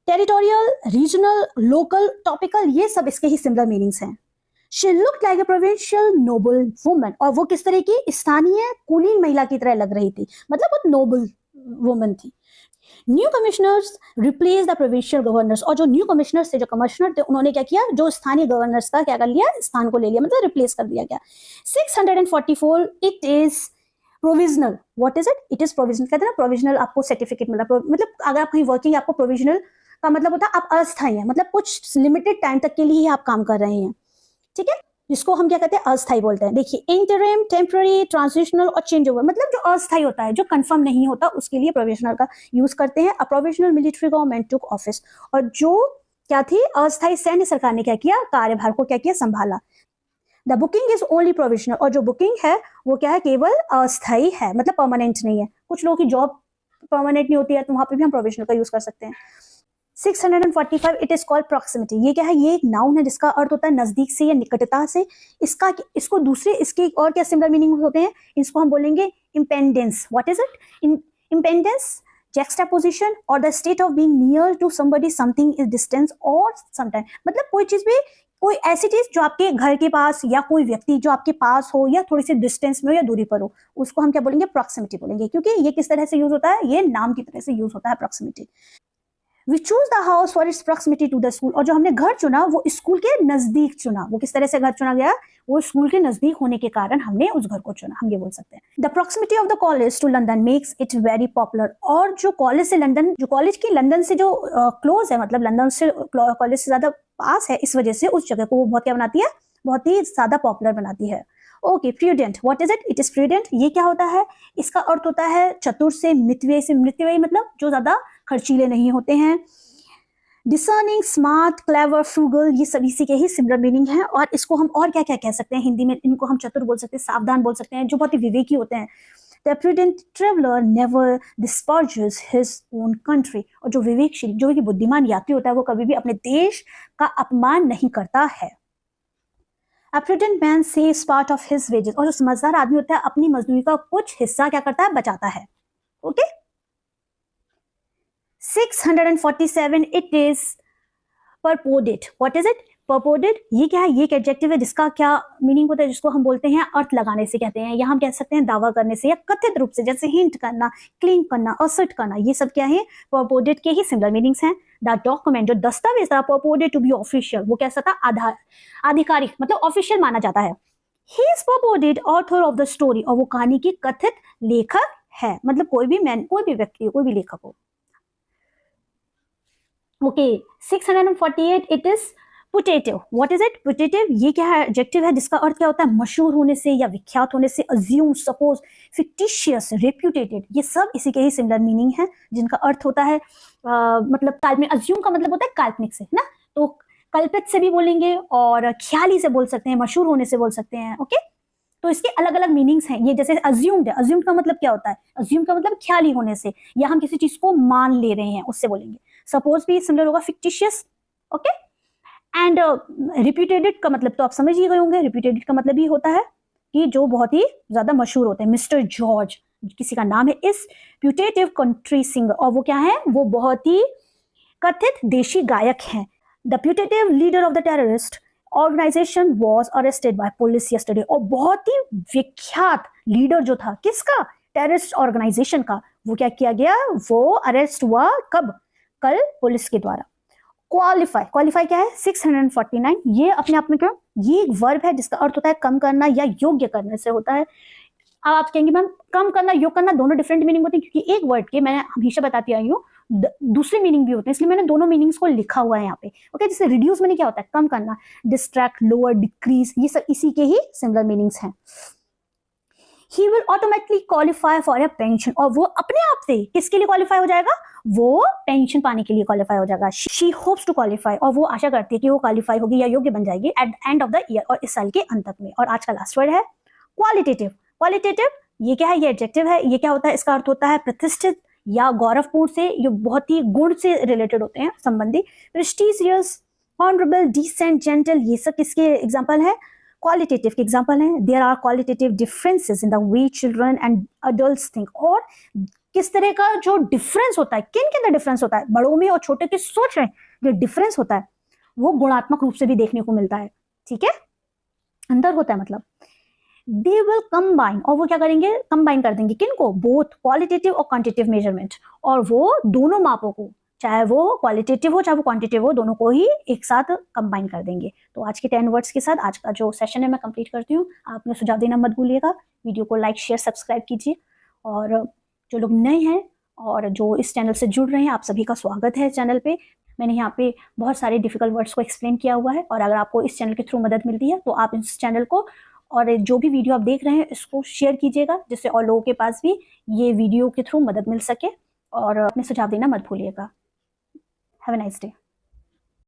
टेरिटोरियल, रीजनल, लोकल, टॉपिकल, ये सब इसके ही सिमिलर मीनिंग्स हैं। She looked like a provincial noble woman, और वो किस तरह की, स्थानीय कुलीन महिला की तरह लग रही थी, मतलब बहुत नोबल वुमन थी। New commissioners replace the provincial governors, और जो न्यू कमिश्नर्स थे, जो कमिश्नर थे, उन्होंने क्या किया, जो स्थानीय गवर्नर्स का क्या कर लिया, स्थान को ले लिया, मतलब रिप्लेस कर दिया गया। 644, it is provisional. What is it, it is provisional, कहते हैं ना प्रोविजनल, आपको सर्टिफिकेट मतलब अगर आप कहीं वर्किंग, आपको प्रोविजनल का मतलब होता है आप अस्थायी हैं, मतलब कुछ लिमिटेड टाइम तक के लिए ही आप काम कर रहे हैं, ठीक है, जिसको हम क्या कहते हैं, अस्थायी बोलते हैं। देखिए, इंटरिम, टेम्पररी, ट्रांजिशनल और चेंज ओवर, मतलब जो अस्थायी होता है, जो कंफर्म नहीं होता, उसके लिए प्रोविजनल का यूज करते हैं। A provisional military government took office, और जो क्या थी, अस्थायी सैन्य सरकार ने क्या किया, कार्यभार को क्या किया, संभाला। The booking is only provisional, और जो बुकिंग है वो क्या है, केवल अस्थायी है, मतलब परमानेंट नहीं है। कुछ लोगों की जॉब परमानेंट नहीं होती है, तो वहां पे भी हम प्रोविजनल का यूज कर सकते हैं। 645, इट इज कॉल्ड प्रॉक्सिमिटी, ये क्या है, ये एक नाउन है जिसका अर्थ होता है नजदीक से या निकटता से। इसको दूसरे, इसके और क्या सिमिलर मीनिंग होते हैं, इसको हम बोलेंगे impendence. What is it, impendence, juxtaposition or the state of being near to somebody, something is distance or sometime, मतलब कोई चीज भी, कोई ऐसी चीज जो आपके घर के पास, या कोई व्यक्ति जो आपके पास हो, या थोड़ी सी डिस्टेंस में हो या दूरी पर हो, उसको हम क्या बोलेंगे, प्रॉक्सिमिटी बोलेंगे, क्योंकि ये किस तरह से यूज होता है, ये नाम की तरह से यूज होता है proximity. We choose the house for its proximity to the school, और जो हमने घर चुना वो स्कूल के नजदीक चुना। वो किस तरह से घर चुना गया, वो स्कूल के नजदीक होने के कारण हमने उस घर को चुना, हम ये बोल सकते हैं। The proximity of the college to London makes it very popular, और जो कॉलेज से लंदन, जो कॉलेज की लंदन से जो क्लोज है, मतलब लंदन से कॉलेज से ज्यादा पास है, इस वजह से उस जगह को वो बहुत क्या बनाती है, बहुत ही ज्यादा पॉपुलर बनाती है। Okay, prudent, what is it? It is prudent. ये क्या होता है? इसका अर्थ होता है चतुर से, मितव्ययी से, मितव्ययी मतलब जो ज्यादा खर्चीले नहीं होते हैं। डिसर्निंग, स्मार्ट, क्लेवर, फ्रूगल, ये सभी इसी के ही सिमिलर मीनिंग है। और इसको हम और क्या क्या कह सकते हैं हिंदी में? इनको हम चतुर बोल सकते हैं, सावधान बोल सकते हैं, जो बहुत ही विवेकी होते हैं। The prudent traveler never disparages his own country, और जो विवेकशील, जो कि बुद्धिमान यात्री होता है, वो कभी भी अपने देश का अपमान नहीं करता है। A prudent man saves part of his wages, और जो समझदार आदमी होता है अपनी मजदूरी का कुछ हिस्सा क्या करता है, बचाता है। Okay, 647, it is purported. What is it? Purported, ये क्या है? ये एक एडजेक्टिव है जिसका क्या मीनिंग होता है, जिसको हम बोलते हैं अर्थ लगाने से कहते हैं, या हम कह सकते हैं दावा करने से, या कथित रूप से, जैसे हिंट करना, क्लेम करना, असर्ट करना, ये सब क्या है? purported के ही सिमिलर मीनिंग्स हैं। द डॉक्यूमेंट, जो दस्तावेज था, purported to be official, वो कैसा था? आधिकारिक, मतलब ऑफिशियल माना जाता है। He is purported author of the story, और वो कहानी की कथित लेखक है, मतलब कोई भी व्यक्ति, कोई भी लेखक हो। Okay, 648, it is putative. What is it? Putative, ये क्या है? एडजेक्टिव है जिसका अर्थ क्या होता है? मशहूर होने से या विख्यात होने से। अज्यूम, सपोज, फिक्टिशियस, रेप्यूटेटेड, ये सब इसी के ही सिमिलर मीनिंग है, जिनका अर्थ होता है मतलब काल्पनिक। अज्यूम का मतलब होता है काल्पनिक से, ना, तो कल्पित से भी बोलेंगे और ख्याली से बोल सकते हैं, मशहूर होने से बोल सकते हैं। ओके, तो इसके अलग अलग मीनिंग्स हैं। ये जैसे अज्यूम्ड है, अज्यूम्ड का मतलब क्या होता है? अज्यूम का मतलब ख्याली होने से, या हम किसी चीज को मान ले रहे हैं, उससे बोलेंगे। सपोज भी सिमिलर होगा, फिक्टिशियस। ओके, एंड रिप्यूटेटेड का मतलब तो आप समझ ही गए होंगे। रिप्यूटेटेड का मतलब ही होता है कि जो बहुत ही ज्यादा मशहूर होते हैं। मिस्टर जॉर्ज किसी का नाम है, इस प्यूटेटिव कंट्री सिंगर, और वो क्या है? वो बहुत ही कथित देशी गायक हैं। The putative leader of the terrorist organization was arrested by police yesterday, और बहुत ही विख्यात लीडर जो था, किसका? टेररिस्ट ऑर्गेनाइजेशन का, वो क्या किया गया? वो अरेस्ट हुआ। कब? कल, पुलिस के द्वारा। क्वालिफाई, क्वालिफाई क्या है? 649, ये अपने आप में क्यों? ये एक वर्ब है जिसका अर्थ होता है कम करना या योग्य करने से होता है। अब आप कहेंगे मैम कम करना, योग करना दोनों डिफरेंट मीनिंग होते हैं, क्योंकि एक वर्ड के, मैं हमेशा बताती आई हूँ, दूसरे मीनिंग भी होते हैं, इसलिए मैंने दोनों मीनिंग्स को लिखा हुआ है यहाँ पे। ओके, जैसे रिड्यूस मैंने क्या होता है? कम करना। डिस्ट्रैक्ट, लोअर, डिक्रीज, ये सब इसी के ही सिमिलर मीनिंग्स हैं। He will automatically qualify for a pension, और वो अपने आप से किसके लिए क्वालिफाई हो जाएगा? वो पेंशन पाने के लिए क्वालिफाई हो जाएगा। She hopes to qualify, और वो आशा करती है कि वो क्वालिफाई होगी या योग्य बन जाएगी at the end of the year, और इस साल के अंत तक में। और आज का लास्ट वर्ड है क्वालिटेटिव। क्वालिटेटिव, ये क्या है? ये एडजेक्टिव है। ये क्या होता है? इसका अर्थ होता है प्रतिष्ठित या गौरवपूर्ण से, जो बहुत ही गुण से रिलेटेड होते हैं, संबंधी। प्रेस्टिजियस, ऑनरेबल, डिसेंट, जेंटल, ये सब किसके एग्जाम्पल है? क्वालिटेटिव के एग्जाम्पल हैं। There are qualitative differences in the way children and adults think, और किस तरह का जो डिफरेंस होता है, किन के अंदर डिफरेंस होता है, बड़ों में और छोटे की सोच में जो डिफरेंस होता है, वो गुणात्मक रूप से भी देखने को मिलता है। ठीक है, अंदर होता है, मतलब दे विल कंबाइन, और वो क्या करेंगे? कंबाइन कर देंगे किनको? बोथ क्वालिटेटिव और क्वांटिटेटिव मेजरमेंट, और वो दोनों मापों को, चाहे वो क्वालिटेटिव हो चाहे वो क्वांटिटेटिव हो, दोनों को ही एक साथ कंबाइन कर देंगे। तो आज के 10 वर्ड्स के साथ आज का जो सेशन है मैं कंप्लीट करती हूँ। आपने सुझाव देना मत भूलिएगा। वीडियो को लाइक, शेयर, सब्सक्राइब कीजिए, और जो लोग नए हैं और जो इस चैनल से जुड़ रहे हैं, आप सभी का स्वागत है चैनल पे। मैंने यहाँ पे बहुत सारे डिफिकल्ट वर्ड्स को एक्सप्लेन किया हुआ है, और अगर आपको इस चैनल के थ्रू मदद मिलती है तो आप इस चैनल को और जो भी वीडियो आप देख रहे हैं इसको शेयर कीजिएगा, जिससे और लोगों के पास भी ये वीडियो के थ्रू मदद मिल सके, और अपने सुझाव देना मत भूलिएगा। Have a nice day.